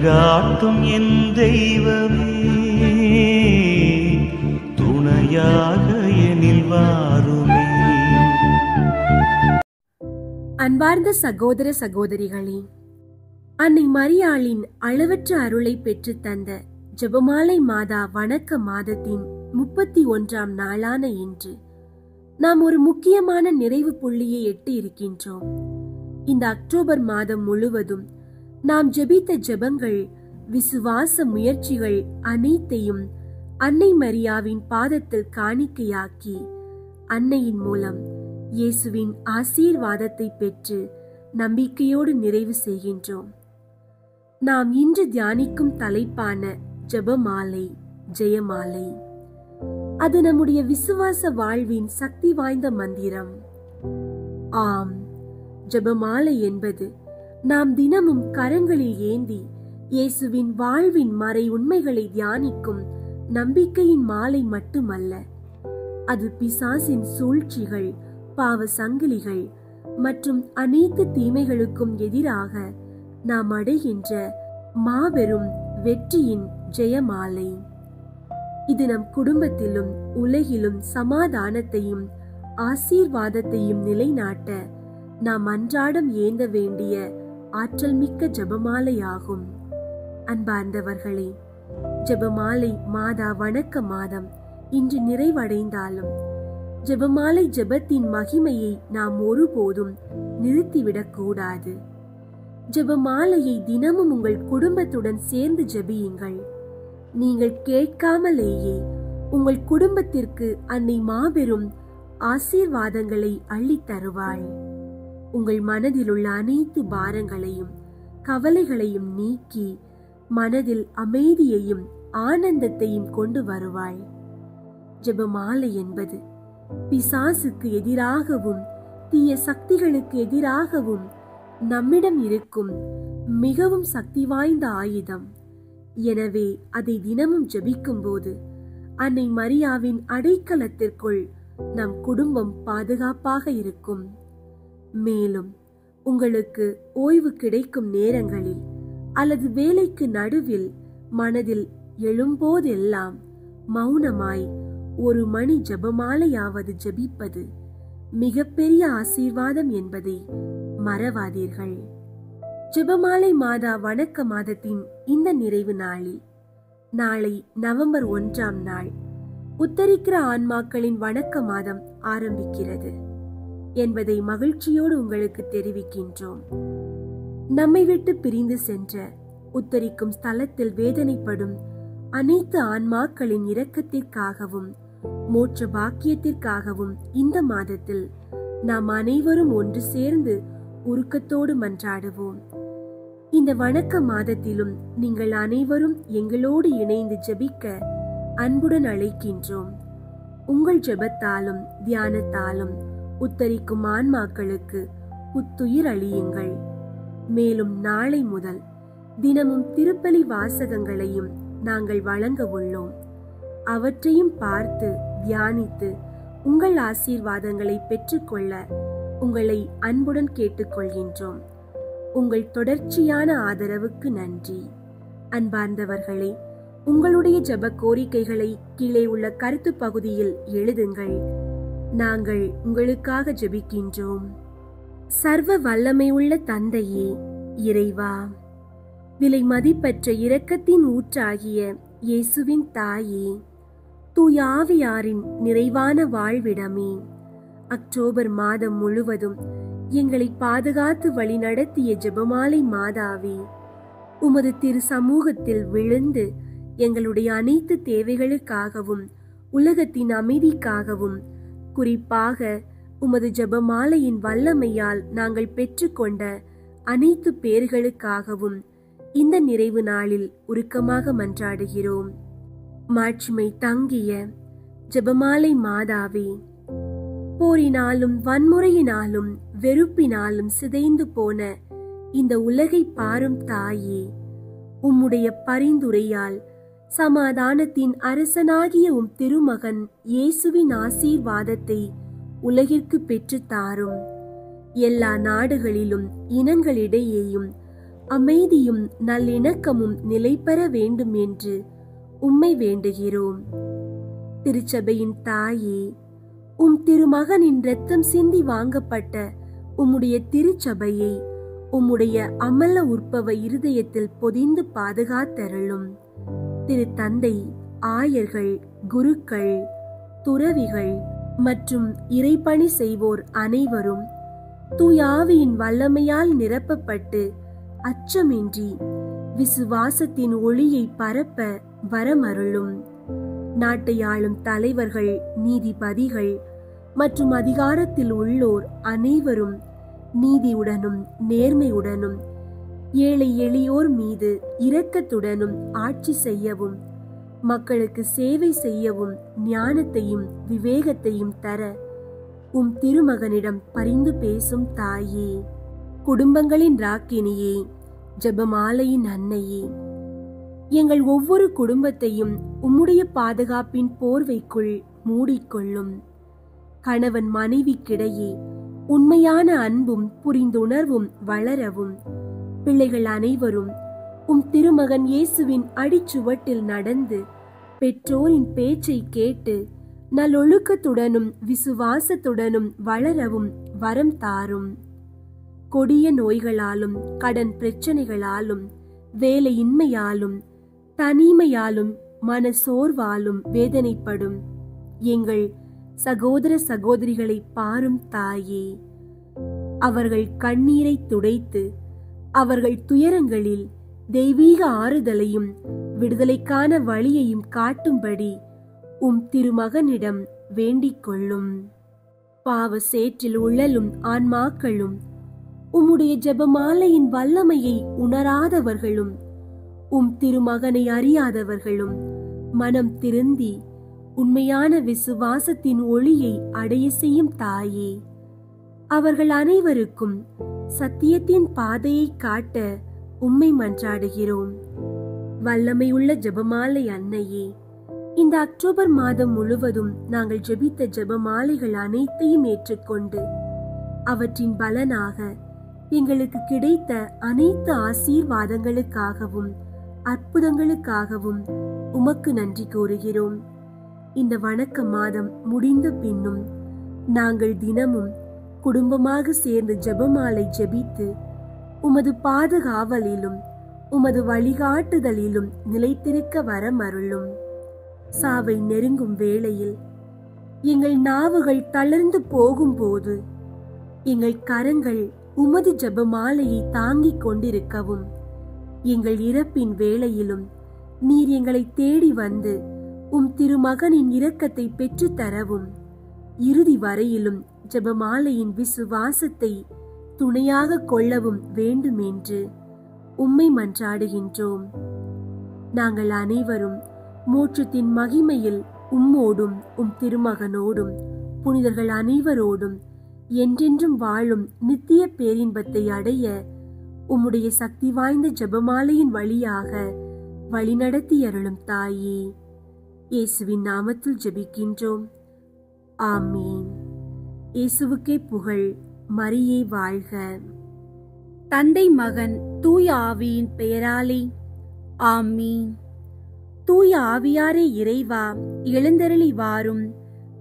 வழிகாட்டும் என் தெய்வமே, துணையாக எனில் வாருமே. அன்பார்ந்த சகோதர சகோதரிகளே, அன்னை மரியாளின் அளவற்ற அருளை பெற்று தந்த ஜெபமாலை மாதா வணக்க மாதத்தின் 31ஆம் நாளான இன்று நாம் ஒரு முக்கியமான நிறைவு புள்ளியை எட்டி இருக்கின்றோம். இந்த அக்டோபர் மாதம் முழுவதும் நாம் ஜெபித்த ஜெபங்கள், விசுவாச முயற்சிகள் அனைத்தையும் அன்னை மரியாவின் பாதத்தில் காணிக்கையாக்கி அன்னையின் மூலம் இயேசுவின் ஆசீர்வாதத்தை பெற்று நம்பிக்கையோடு நிறைவு செய்கின்றோம். நாம் இன்று தியானிக்கும் தலைப்பான ஜெபமாலை, ஜெயமாலை. அது நம்முடைய விசுவாச வாழ்வின் சக்தி வாய்ந்த மந்திரம். ஆம், ஜெபமாலை என்பது நாம் தினமும் கரங்களில் ஏந்தி இயேசுவின் வாழ்வின் மறை உண்மைகளை தியானிக்கும் நம்பிக்கையின் மாலை மட்டுமல்ல. அது பிசாசின் சூழ்ச்சிகள், பாவ சங்கிலிகள் மற்றும் அனைத்து தீமைகளுக்கும் எதிராக நாம் அடைகின்ற மாபெரும் வெற்றியின் ஜெயமாலை. இது நம் குடும்பத்திலும் உலகிலும் சமாதானத்தையும் ஆசீர்வாதத்தையும் நிலைநாட்ட நாம் அன்றாடம் ஏந்த வேண்டிய ஆற்றல் மிக்க ஜெபமாலையாகும். அன்பார்ந்தவர்களே, ஜெபமாலை மாதா வணக்க மாதம் இன்று நிறைவடைந்தாலும் ஜெபமாலை ஜெபத்தின் மகிமையை நாம் ஒருபோதும் நிறுத்திவிடக் கூடாது. ஜெபமாலையை தினமும் உங்கள் குடும்பத்துடன் சேர்ந்து ஜெபியுங்கள். நீங்கள் கேட்காமலேயே உங்கள் குடும்பத்திற்கு அன்னை மாபெரும் ஆசீர்வாதங்களை அள்ளித் தருவாள். உங்கள் மனதில் உள்ள அனைத்து பாரங்களையும் கவலைகளையும் நீக்கி மனதில் அமைதியையும் ஆனந்தத்தையும் கொண்டு வருவாள். ஜெபமாலை என்பது பிசாசுக்கு எதிராகவும் தீய சக்திகளுக்கு எதிராகவும் நம்மிடம் இருக்கும் மிகவும் சக்தி வாய்ந்த ஆயுதம். எனவே அதை தினமும் ஜெபிக்கும் போது அன்னை மரியாவின் அடைக்கலத்திற்குள் நம் குடும்பம் பாதுகாப்பாக இருக்கும். மேலும் உங்களுக்கு ஓய்வு கிடைக்கும் நேரங்களில் அல்லது வேலைக்கு நடுவில் மனதில் எழும்போதெல்லாம் மௌனமாய் 1 மணி ஜெபமாலையாவது ஜெபிப்பது மிகப்பெரிய ஆசீர்வாதம் என்பதை மறவாதீர்கள். ஜெபமாலை மாதா வணக்க மாதத்தின் இந்த நிறைவு நாளில் நாளை நவம்பர் 1ஆம் நாள் உத்தரிக்கிற ஆன்மாக்களின் வணக்க மாதம் ஆரம்பிக்கிறது என்பதை மகிழ்ச்சியோடு உங்களுக்கு தெரிவிக்கின்றோம். நம்மை விட்டு பிரிந்து சென்ற உத்தரிக்கும் ஸ்தலத்தில் வேதனைப்படும் அனைத்து ஆன்மாக்களின் இரக்கத்திற்காகவும் மோட்ச பாக்கியத்திற்காகவும் இந்த மாதத்தில் நாம் அனைவரும் ஒன்று சேர்ந்து உருக்கத்தோடு மன்றாடுவோம். இந்த வணக்க மாதத்திலும் நீங்கள் அனைவரும் எங்களோடு இணைந்து ஜெபிக்க அன்புடன் அழைக்கின்றோம். உங்கள் ஜெபத்தாலும் தியானத்தாலும் உத்தரிக்கும் ஆன்மாக்களுக்கு புத்துயிர் அளியுங்கள். மேலும் நாளை முதல் தினமும் திருப்பலி வாசகங்களையும் நாங்கள் வழங்க உள்ளோம். அவற்றையும் பார்த்து தியானித்து உங்கள் ஆசீர்வாதங்களை பெற்றுக்கொள்ள உங்களை அன்புடன் கேட்டுக்கொள்கின்றோம். உங்கள் தொடர்ச்சியான ஆதரவுக்கு நன்றி. அன்பார்ந்தவர்களே, உங்களுடைய ஜெப கோரிக்கைகளை கீழே உள்ள கருத்து பகுதியில் எழுதுங்கள். நாங்கள் உங்களுக்காக ஜெபிக்கின்றோம். சர்வ வல்லமை உள்ள தந்தையே, இறைவா, விலை மதிப்பற்ற இரக்கத்தின் ஊற்றாகிய இயேசுவின் தாயே, தூய ஆவியாரின் நிறைவான வாழ்விடமே, அக்டோபர் மாதம் முழுவதும் எங்களை பாதுகாத்து வழிநடத்திய ஜெபமாலை மாதாவே, உமது திரு சமூகத்தில் விழுந்து எங்களுடைய அனைத்து தேவைகளுக்காகவும் உலகத்தின் அமைதிக்காகவும் குறிப்பாக உமது ஜெபமாலையின் வல்லமையால் நாங்கள் பெற்றுக்கொண்ட அனைத்து பேர்களுக்காகவும் இந்த நிறைவு நாளில் உருக்கமாக மன்றாடுகிறோம். மாட்சிமை தங்கிய ஜெபமாலை மாதாவே, போரினாலும் வன்முறையினாலும் வெறுப்பினாலும் சிதைந்து போன இந்த உலகை பாரும் தாயே, உம்முடைய பரிந்துரையால் சமாதானத்தின் அரசனாகிய உம் திருமகன் இயேசுவின் ஆசீர்வாதத்தை உலகிற்கு பெற்று தாரும். எல்லா நாடுகளிலும் இனங்களிடையேயும் அமைதியும் நல்லிணக்கமும் நிலை பெற வேண்டும் என்று உம்மை வேண்டுகிறோம். திருச்சபையின் தாயே, திருமகனின் இரத்தம் சிந்தி வாங்கப்பட்ட உம்முடைய திருச்சபையை உம்முடைய அமல உற்பவ இருதயத்தில் பொதிந்து பாதுகாத்தருளும். திரு தந்தை, ஆயர்கள், குருக்கள், துறவிகள் மற்றும் இறைப்பணி செய்வோர் அனைவரும் தூயாவியின் வல்லமையால் நிரப்பப்பட்டு அச்சமின்றி விசுவாசத்தின் ஒளியை பரப்ப வரமருளும். நாட்டை ஆளும் தலைவர்கள், நீதிபதிகள் மற்றும் அதிகாரத்தில் உள்ளோர் அனைவரும் நீதியுடனும் நேர்மையுடனும் ஏழை எளியோர் மீது இரக்கத்துடனும் ஆட்சி செய்யவும், மக்களுக்கு சேவை செய்யவும் ஞானத்தையும் விவேகத்தையும் தர திருமகனிடம் பரிந்து பேசும் தாயே, குடும்பங்களின் ராக்கினியே, ஜெபமாலையின் அன்னையே, எங்கள் ஒவ்வொரு குடும்பத்தையும் உம்முடைய பாதுகாப்பின் போர்வைக்குள் மூடிக்கொள்ளும். கணவன் மனைவிக்கிடையே உண்மையான அன்பும் புரிந்துணர்வும் வளரவும், பிள்ளைகள் அனைவரும் திருமகன் இயேசுவின் அடிச்சுவட்டில் நடந்து பெற்றோரின் பேச்சை கேட்டு நல்லொழுக்கத்துடனும் விசுவாசத்துடனும் வளரவும் வரம் தாரும். கொடிய நோய்களாலும் கடன் பிரச்சனைகளாலும் வேலையின்மையாலும் தனிமையாலும் மன சோர்வாலும் வேதனைப்படும் எங்கள் சகோதர சகோதரிகளை பாரும் தாயே, அவர்கள் கண்ணீரை துடைத்து அவர்கள் துயரங்களில் தெய்வீக ஆறுதலையும் விடுதலைக்கான வழியையும் காட்டும்படி திருமகனிடம் வேண்டிக் கொள்ளும். பாவ சேற்றில் உழலும் ஆன்மாக்களும் உம்முடைய ஜெபமாலையின் வல்லமையை உணராதவர்களும் திருமகனை அறியாதவர்களும் மனம் திருந்தி உண்மையான விசுவாசத்தின் ஒளியை அடைய செய்யும் தாயே, அவர்கள் அனைவருக்கும் சத்தியத்தின் பாதையை காட்ட உம்மை மன்றாடுகிறோம். வல்லமையுள்ள ஜெபமாலை அன்னையே, இந்த அக்டோபர் மாதம் முழுவதும் நாங்கள் ஜெபித்த ஜெபமாலைகள் அனைத்தையும் ஏற்றுக்கொண்டு அவற்றின் பலனாக எங்களுக்கு கிடைத்த அனைத்து ஆசீர்வாதங்களுக்காகவும் அற்புதங்களுக்காகவும் உமக்கு நன்றி கூறுகிறோம். இந்த வணக்க மாதம் முடிந்த பின்னும் நாங்கள் தினமும் குடும்பமாக சேர்ந்து ஜெபமாலை ஜெபித்து உமது பாதுகாவலிலும் உமது வழிகாட்டுதலிலும் நிலைத்திருக்க வரமருளும். சாவை நெருங்கும் வேளையில் எங்கள் நாவுகள் தளர்ந்து போகும்போது எங்கள் கரங்கள் உமது ஜெபமாலையை தாங்கிக் கொண்டிருக்கவும், எங்கள் இறப்பின் வேளையிலும் நீர் எங்களை தேடி வந்து திருமகனின் இரக்கத்தை பெற்று தரவும், இறுதி வரையிலும் ஜெபமாலையின் விசுவாசத்தை துணையாக கொள்ளவும் வேண்டும் என்று உம்மை மன்றாடுகின்றோம். நாங்கள் அனைவரும் மோட்சத்தின் மகிமையில் உம்மோடும் திருமகனோடும் புனிதர்கள் அனைவரோடும் என்றென்றும் வாழும் நித்திய பேரின்பத்தை அடைய உம்முடைய சக்தி வாய்ந்த ஜெபமாலையின் வழியாக வழிநடத்தி அருளும் தாயே, இயேசுவின் நாமத்தில் ஜெபிக்கின்றோம். ஆமீன். இயேசுவுக்கே புகழ். மரியே வாழ்க. தந்தை, மகன், தூய ஆவியின் பெயராலே ஆமீன். தூய ஆவியாரே இறைவா, எழுந்தருளி வாரும்.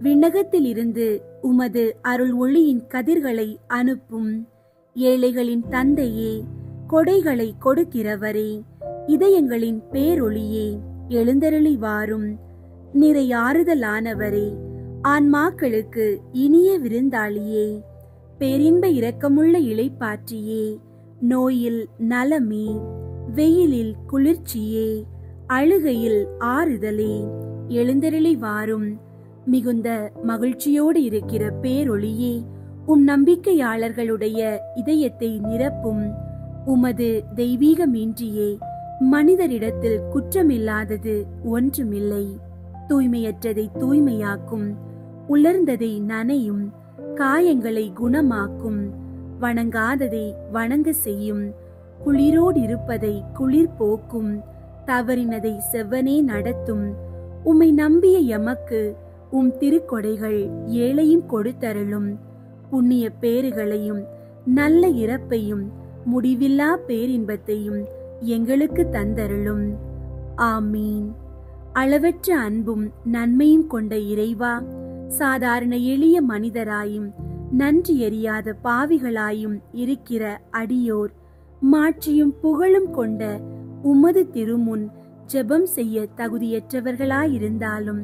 விண்ணகத்தில் இருந்து உமது அருள் ஒளியின் கதிர்களை அனுப்பும். ஏழைகளின் தந்தையே, கொடைகளை கொடுக்கிறவரே, இதயங்களின் பேரொளியே, எழுந்தருளி வாரும். நிறை ஆறுதலானவரே, ஆன்மாக்களுக்கு இனிய விருந்தாளியே, பேரின்ப இரக்கமுள்ள இளைப்பாற்றியே, நோயில் நலமே, வெயிலில் குளிர்ச்சியே, அழுகையில் ஆறுதலே, எழுந்தருளி வாரும். மிகுந்த மகிழ்ச்சியோடு இருக்கிற பேரொளியே, நம்பிக்கையாளர்களுடைய இதயத்தை நிரப்பும். உமது தெய்வீக மீன்றியே, மனிதரிடத்தில் குற்றமில்லாதது ஒன்றுமில்லை. தூய்மையற்றதை தூய்மையாக்கும், உலர்ந்ததை நனையும், காயங்களை குணமாக்கும், வணங்காததை வணங்க செய்யும், குளிரோடு இருப்பதை குளிர் போக்கும், தவறினதை செவ்வனே நடத்தும். உம்மை நம்பிய எமக்கு திருக்கொடைகள் ஏழையும் கொடுத்தருளும். புண்ணிய பேறுகளையும் நல்ல இறப்பையும் முடிவில்லா பேரின்பத்தையும் எங்களுக்கு தந்தருளும். ஆமீன். அளவற்ற அன்பும் நன்மையும் கொண்ட இறைவா, சாதாரண எளிய மனிதராயும் நன்றி அறியாத பாவிகளாயும் இருக்கிற அடியோர் மாட்சியும் புகழும் கொண்ட உமது திருமுன் ஜெபம் செய்ய தகுதியற்றவர்களாயிருந்தாலும்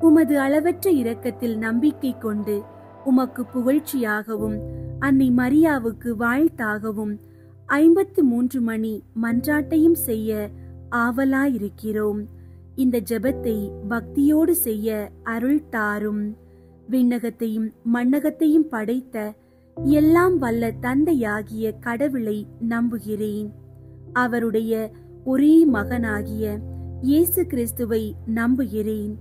உமது அளவற்ற இரக்கத்தில் நம்பிக்கை கொண்டு உமக்கு புகழ்ச்சியாகவும் அன்னை மரியாவுக்கு வாழ்த்தாகவும் 53 மணி மன்றாட்டையும் செய்ய ஆவலாயிருக்கிறோம். இந்த ஜெபத்தை பக்தியோடு செய்ய அருள் தாரும். விண்ணகத்தையும் மண்ணகத்தையும் படைத்த எல்லாம் வல்ல தந்தையாகிய கடவுளை நம்புகிறேன். அவருடைய ஒரே மகனாகிய இயேசு கிறிஸ்துவை நம்புகிறேன்.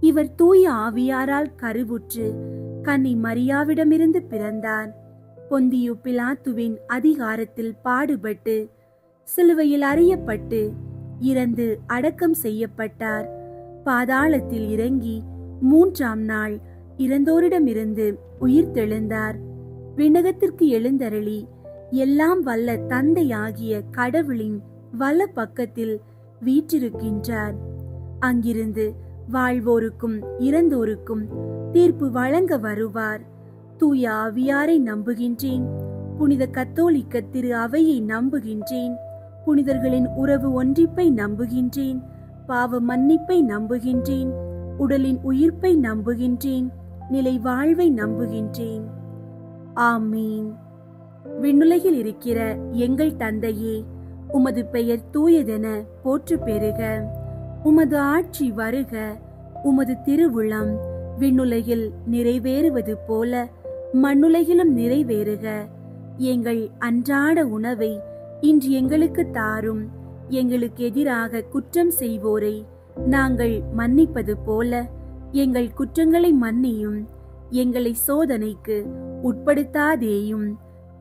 இவர் தூய ஆவியாரால் கருவுற்று கன்னி மரியாவிடமிருந்து பிறந்தார். பொந்தியு பிலாத்துவின் அதிகாரத்தில் பாடுபட்டு சிலுவையில் அறையப்பட்டு இறந்து அடக்கம் செய்யப்பட்டார். பாதாளத்தில் இறங்கி 3ஆம் நாள் இறந்தோரிடமிருந்து உயிர் தெழுந்தார். விண்ணகத்திற்கு எழுந்தருளி எல்லாம் வல்ல தந்தையாகிய கடவுளின் வல பக்கத்தில் வீற்றிருக்கின்றார். அங்கிருந்து வாழ்வோருக்கும் இறந்தோருக்கும் தீர்ப்பு வழங்க வருவார். தூய ஆவியாரை நம்புகின்றேன். புனித கத்தோலிக்க திரு அவையை நம்புகின்றேன். புனிதர்களின் உறவு ஒன்றிப்பை நம்புகின்றேன். பாவ மன்னிப்பை நம்புகின்றேன். உடலின் உயிர்ப்பை நம்புகின்றேன். நிலை வாழ்வை நம்புகின்றேன். ஆமீன். விண்ணுலகில் இருக்கிற எங்கள் தந்தையே, உமது பெயர் தூயதென போற்று பெறுக. உமது ஆட்சி வருக. உமது திருவுளம் விண்ணுலகில் நிறைவேறுவது போல மண்ணுலகிலும் நிறைவேறுக. எங்கள் அன்றாட உணவை இன்று எங்களுக்கு தாரும். எங்களுக்கு எதிராக குற்றம் செய்வோரை நாங்கள் மன்னிப்பது போல எங்கள் குற்றங்களை மன்னியும். எங்களை சோதனைக்கு உட்படுத்தாதேயும்,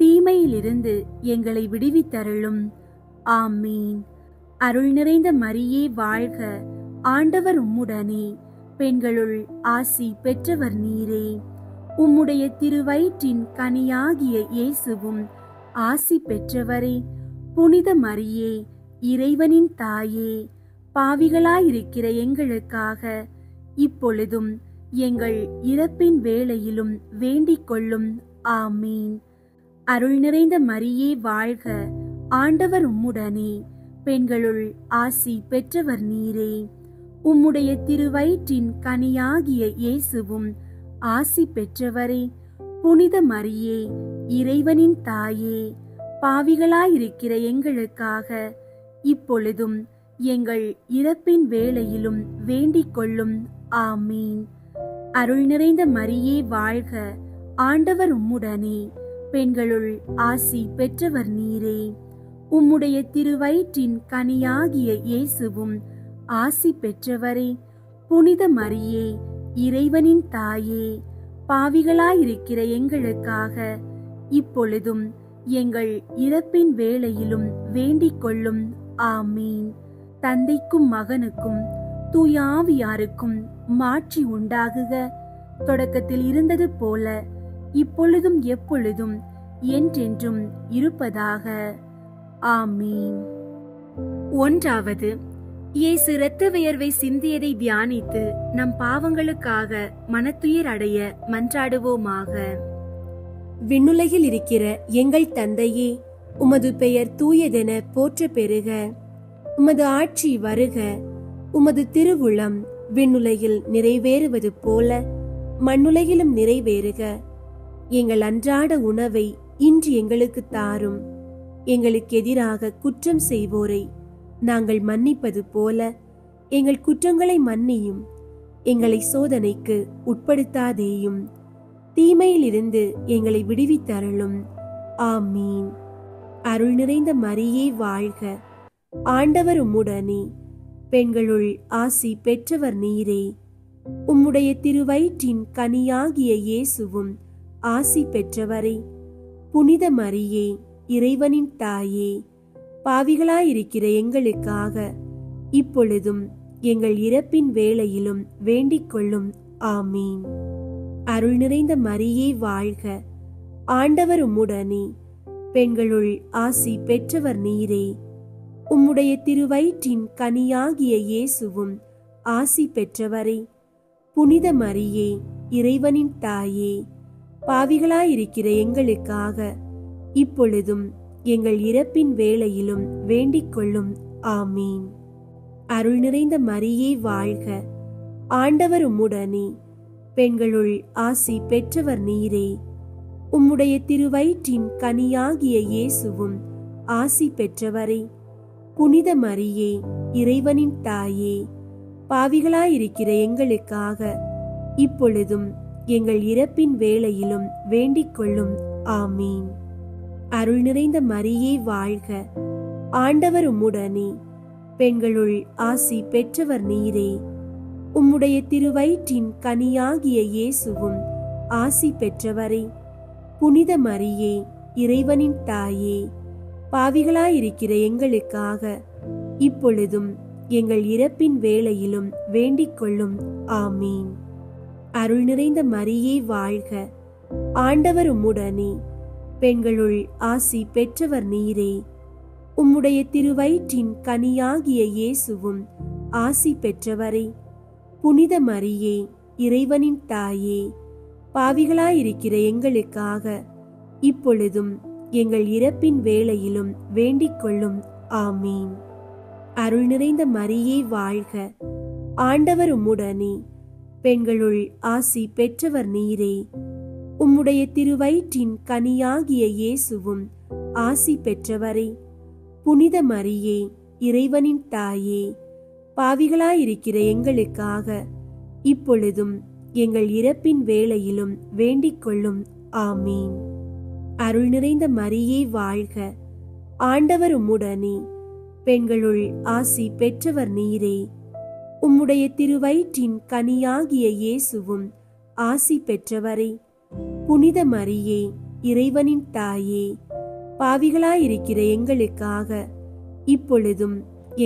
தீமையிலிருந்து எங்களை விடுவித்தருளும். ஆமீன். அருள் நிறைந்த மரியே வாழ்க. ஆண்டவர் உம்முடனே. பெண்களுள் ஆசி பெற்றவர் நீரே. உம்முடைய திருவயிற்றின் கனியாகிய இயேசுவும் ஆசி பெற்றவரே. புனித மரியே, இறைவனின் தாயே, பாவிகளாயிருக்கிற எங்களுக்காக இப்பொழுதும் எங்கள் இறப்பின் வேளையிலும் வேண்டிக் கொள்ளும். ஆமீன். அருள் நிறைந்த மரியே வாழ்க. ஆண்டவர் உம்முடனே. பெண்களுள் ஆசி பெற்றவர் நீரே. உம்முடைய திருவயிற்றின் கனியாகிய இயேசுவும் ஆசி பெற்றவரே. புனித மரியே, இறைவனின் தாயே, பாவிகளாயிருக்கிற எங்களுக்காக இப்பொழுதும் எங்கள் இறப்பின் வேளையிலும் வேண்டிக் கொள்ளும். ஆமீன். அருள் நிறைந்த மரியே வாழ்க. ஆண்டவர் உம்முடனே. பெண்களுள் ஆசி பெற்றவர் நீரே. உம்முடைய திருவயிற்றின் கனியாகிய இயேசுவும் ஆசி பெற்றவரே. புனித மரியே, இறைவனின் தாயே, பாவிகளாயிருக்கிற எங்களுக்காக இப்பொழுதும் எங்கள் இறப்பின் வேளையிலும் வேண்டிக் கொள்ளும். ஆமீன். தந்தைக்கும் மகனுக்கும் தூய ஆவியாருக்கும் மாட்சி உண்டாகுக. தொடக்கத்தில் இருந்தது போல இப்பொழுதும் எப்பொழுதும் என்றென்றும் இருப்பதாக. ஆமீன். 1. இயேசு இரத்த வியர்வை சிந்தியதை தியானித்து நம் பாவங்களுக்காக மனத்துயர் அடைய மன்றாடுவோமாக. விண்ணுலகில் இருக்கிற எங்கள் தந்தையே, உமது பெயர் தூயதென போற்ற பெறுக. உமது ஆட்சி வருக. உமது திருவுளம் விண்ணுலகில் நிறைவேறுவது போல மண்ணுலகிலும் நிறைவேறுக. எங்கள் அன்றாட உணவை இன்று எங்களுக்கு தாரும். எங்களுக்கு எதிராக குற்றம் செய்வோரை நாங்கள் மன்னிப்பது போல எங்கள் குற்றங்களை மன்னியும். எங்களை சோதனைக்கு உட்படுத்தாதேயும், தீமையிலிருந்து எங்களை விடுவித்தருளும். ஆமீன். அருள் நிறைந்த மரியே வாழ்க. ஆண்டவர் உம்முடனே. பெண்களுள் ஆசி பெற்றவர் நீரே. உம்முடைய திருவயிற்றின் கனியாகிய இயேசுவும் ஆசி பெற்றவரே. புனித மரியே, இறைவனின் தாயே, பாவிகளாயிருக்கிற எங்களுக்காக இப்பொழுதும் எங்கள் இறப்பின் வேளையிலும் வேண்டிக் கொள்ளும். ஆமீன். அருள் நிறைந்த மரியே வாழ்க. ஆண்டவர் உம்முடனே. பெண்களுள் ஆசி பெற்றவர் நீரே. உம்முடைய திருவயிற்றின் கனியாகிய இயேசுவும் ஆசி பெற்றவரே. புனித மரியே, இறைவனின் தாயே, பாவிகளாயிருக்கிற எங்களுக்காக இப்பொழுதும் எங்கள் இறப்பின் வேளையிலும் வேண்டிக் கொள்ளும். ஆமீன். அருள் நிறைந்த மரியே வாழ்க, ஆண்டவர் உம்முடனே. பெண்களுள் ஆசி பெற்றவர் நீரே. உம்முடைய திருவயிற்றின் கனியாகிய இயேசுவும் ஆசி பெற்றவரே. புனித மரியே, இறைவனின் தாயே, பாவிகளாயிருக்கிற எங்களுக்காக இப்பொழுதும் எங்கள் இறப்பின் வேளையிலும் வேண்டிக் கொள்ளும். ஆமீன். அருள் நிறைந்த மரியே வாழ்க, ஆண்டவர் உம்முடனே. பெண்களுள் ஆசி பெற்றவர் நீரே. உம்முடைய திருவயிற்றின் கனியாகிய இயேசுவும் ஆசி பெற்றவரே. புனித மரியே, இறைவனின் தாயே, பாவிகளாயிருக்கிற எங்களுக்காக இப்பொழுதும் எங்கள் இறப்பின் வேளையிலும் வேண்டிக் கொள்ளும். ஆமீன். அருள் நிறைந்த மரியே வாழ்க, ஆண்டவர் உம்முடனே. பெண்களுள் ஆசி பெற்றவர் நீரே. உம்முடைய திருவயிற்றின் கனியாகிய இயேசுவும் ஆசி பெற்றவரே. புனித மரியே, இறைவனின் தாயே, பாவிகளாயிருக்கிற எங்களுக்காக இப்பொழுதும் எங்கள் இறப்பின் வேளையிலும் வேண்டிக் கொள்ளும். ஆமீன். அருள் நிறைந்த மரியே வாழ்க, ஆண்டவர் உம்முடனே. பெண்களுள் ஆசி பெற்றவர் நீரே. உம்முடைய திருவயிற்றின் கனியாகிய இயேசுவும் ஆசி பெற்றவரே. புனித மரியே, இறைவனின் தாயே, பாவிகளாயிருக்கிற எங்களுக்காக இப்பொழுதும் எங்கள் இறப்பின் வேளையிலும் வேண்டிக் கொள்ளும். ஆமீன். அருள் நிறைந்த மரியே வாழ்க, ஆண்டவர் உம்முடனே. பெண்களுள் ஆசி பெற்றவர் நீரே. உம்முடைய திருவயிற்றின் கனியாகிய இயேசுவும் ஆசி பெற்றவரே. புனித மரியே, இறைவனின் தாயே, பாவிகளாயிருக்கிற எங்களுக்காக இப்பொழுதும்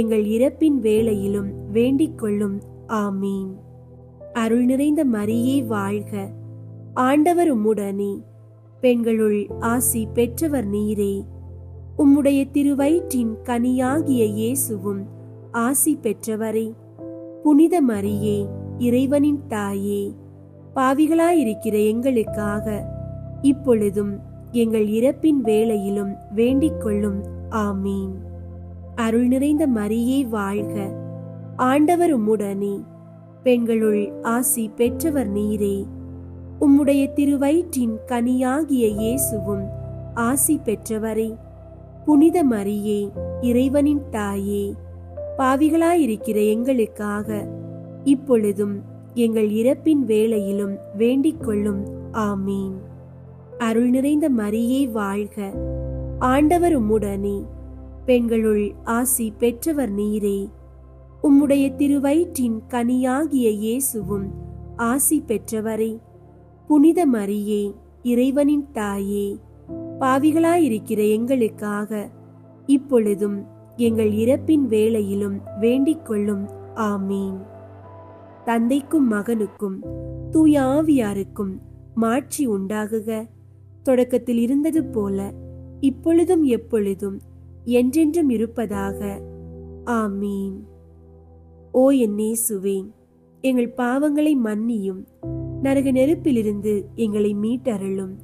எங்கள் இறப்பின் வேளையிலும் வேண்டிக் கொள்ளும். ஆமீன். அருள் நிறைந்த மரியே வாழ்க, ஆண்டவர் உம்முடனே. பெண்களுள் ஆசி பெற்றவர் நீரே. உம்முடைய திருவயிற்றின் கனியாகிய இயேசுவும் ஆசி பெற்றவரே. புனித மரியே, இறைவனின் தாயே, பாவிகளாயிருக்கிற எங்களுக்காக இப்பொழுதும் எங்கள் இறப்பின் வேளையிலும் வேண்டிக் கொள்ளும். ஆமீன். அருள் நிறைந்த மரியே வாழ்க, ஆண்டவர் உம்முடனே. பெண்களுள் ஆசி பெற்றவர் நீரே. உம்முடைய திருவயிற்றின் கனியாகிய இயேசுவும் ஆசி பெற்றவரே. புனித மரியே, இறைவனின் தாயே, பாவிகளாயிருக்கிற எங்களுக்காக இப்பொழுதும் எங்கள் இறப்பின் வேளையிலும் வேண்டிக் கொள்ளும். ஆமீன். அருள் நிறைந்த மரியே வாழ்க, ஆண்டவர் உம்முடனே. பெண்களுள் ஆசி பெற்றவர் நீரே. உம்முடைய திருவயிற்றின் கனியாகிய இயேசுவும் ஆசி பெற்றவரே. புனித மரியே, இறைவனின் தாயே, பாவிகளாயிருக்கிற எங்களுக்காக இப்பொழுதும் எங்கள் இறப்பின் வேளையிலும் வேண்டிக் கொள்ளும். ஆமீன். தந்தைக்கும் மகனுக்கும் தூய ஆவியாருக்கும் மாட்சி உண்டாகுக. தொடக்கத்தில் இருந்தது போல இப்பொழுதும் எப்பொழுதும் என்றென்றும் இருப்பதாக. ஆமீன். ஓ என் இயேசுவே, எங்கள் பாவங்களை மன்னியும், நரக நெருப்பிலிருந்து எங்களை மீட்டருளும்,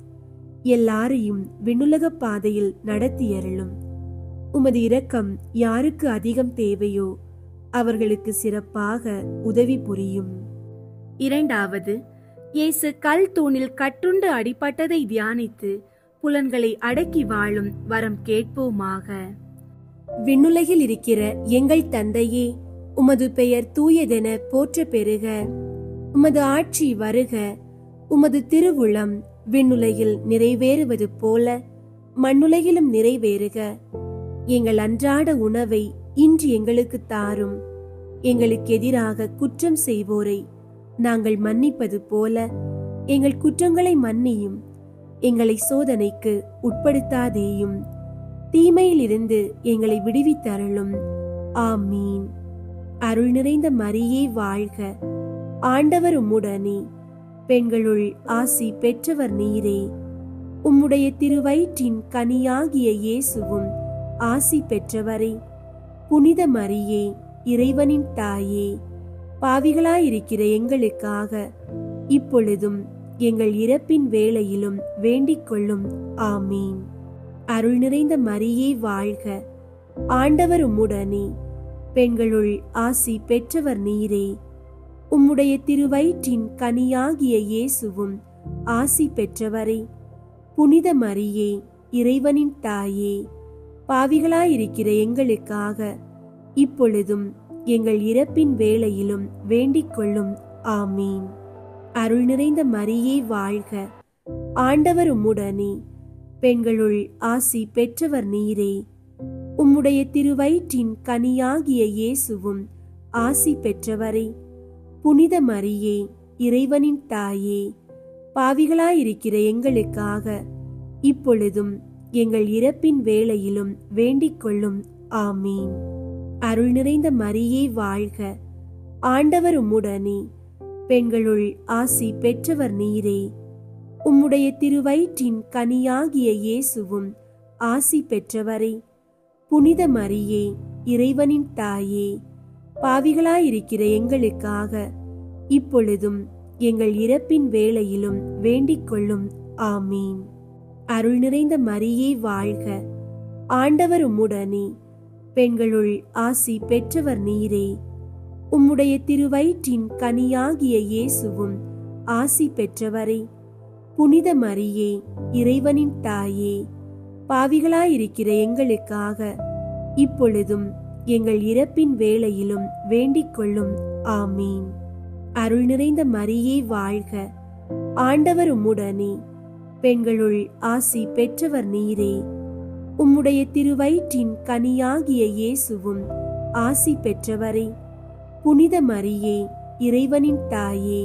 எல்லாரையும் விண்ணுலக பாதையில் நடத்தியருளும். உமது இரக்கம் யாருக்கு அதிகம் தேவையோ அவர்களுக்கு சிறப்பாக உதவி புரியும். இரண்டாவது, இயேசு கல் தூணில் கட்டுண்டு அடிபட்டதை தியானித்து புலன்களை அடக்கி வாழும் வரம் கேட்போமாக. விண்ணுலகில் இருக்கிற எங்கள் தந்தையே, உமது பெயர் தூயதென போற்ற பெறுக. உமது ஆட்சி வருக. உமது திருவுளம் விண்ணுலகில் நிறைவேறுவது போல மண்ணுலகிலும் நிறைவேறுக. எங்கள் அன்றாட உணவை இன்று எங்களுக்கு தாரும். எங்களுக்கு எதிராக குற்றம் செய்வோரை நாங்கள் மன்னிப்பது போல எங்கள் குற்றங்களை மன்னியும். எங்களை சோதனைக்கு உட்படுத்தாதேயும், தீமையிலிருந்து எங்களை விடுவித்தருளும். ஆமீன். அருள் நிறைந்த மரியே வாழ்க, ஆண்டவர் உம்முடனே. பெண்களுள் ஆசி பெற்றவர் நீரே. உம்முடைய திருவயிற்றின் கனியாகிய இயேசுவும் ஆசி பெற்றவரே. புனித மரியே, இறைவனின் தாயே, பாவிகளாயிருக்கிற எங்களுக்காக இப்பொழுதும் எங்கள் இறப்பின் வேளையிலும் வேண்டிக் கொள்ளும். ஆமீன். அருள் நிறைந்த மரியே வாழ்க, ஆண்டவர் உம்முடனே, பெண்களுள் ஆசி பெற்றவர் நீரே. உம்முடைய திருவயிற்றின் கனியாகிய இயேசுவும் ஆசி பெற்றவரே. புனித மரியே, இறைவனின் தாயே, பாவிகளாயிருக்கிற எங்களுக்காக இப்பொழுதும் எங்கள் இறப்பின் வேளையிலும் வேண்டிக் கொள்ளும். ஆமீன். அருள் நிறைந்த மரியே வாழ்க, ஆண்டவர் உம்முடனே, பெண்களுள் ஆசி பெற்றவர் நீரே. உம்முடைய திருவயிற்றின் கனியாகிய இயேசுவும் ஆசி பெற்றவரே. புனித மரியே, இறைவனின் தாயே, பாவிகளாயிருக்கிற எங்களுக்காக இப்பொழுதும் எங்கள் இறப்பின் வேளையிலும் வேண்டிக் கொள்ளும். ஆமீன். அருள் நிறைந்த மரியே வாழ்க, ஆண்டவர் உம்முடனே, பெண்களுள் ஆசி பெற்றவர் நீரே. உம்முடைய திருவயிற்றின் கனியாகிய இயேசுவும் ஆசி பெற்றவரே. புனித மரியே, இறைவனின் தாயே, பாவிகளாயிருக்கிற எங்களுக்காக இப்பொழுதும் எங்கள் இறப்பின் வேளையிலும் வேண்டிக் கொள்ளும். ஆமீன். அருள் நிறைந்த மரியே வாழ்க, ஆண்டவர் உம்முடனே, பெண்களுள் ஆசி பெற்றவர் நீரே. உம்முடைய திருவயிற்றின் கனியாகிய இயேசுவும் ஆசி பெற்றவரே. புனித மரியே, இறைவனின் தாயே, பாவிகளாயிருக்கிற எங்களுக்காக இப்பொழுதும் எங்கள் இறப்பின் வேளையிலும் வேண்டிக் கொள்ளும். ஆமீன். அருள் நிறைந்த மரியே வாழ்க, ஆண்டவர் உம்முடனே, பெண்களுள் ஆசி பெற்றவர் நீரே. உம்முடைய திருவயிற்றின் கனியாகிய இயேசுவும் ஆசி பெற்றவரே. புனித மரியே, இறைவனின் தாயே,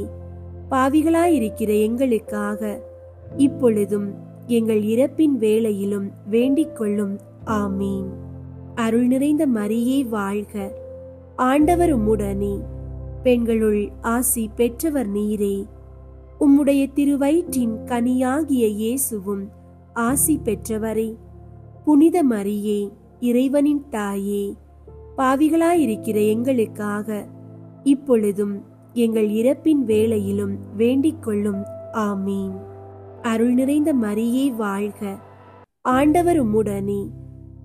பாவிகளாயிருக்கிற எங்களுக்காக இப்பொழுதும் எங்கள் இறப்பின் வேளையிலும் வேண்டிக் கொள்ளும். ஆமீன். அருள் நிறைந்த மரியே வாழ்க, ஆண்டவர் உம்முடனே, பெண்களுள் ஆசி பெற்றவர் நீரே. உம்முடைய திருவயிற்றின் கனியாகிய இயேசுவும் ஆசி பெற்றவரே. புனித மரியே, இறைவனின் தாயே, பாவிகளாயிருக்கிற எங்களுக்காக இப்பொழுதும் எங்கள் இறப்பின் வேளையிலும் வேண்டிக் கொள்ளும். ஆமீன். அருள் நிறைந்த மரியே வாழ்க, ஆண்டவர் உம்முடனே,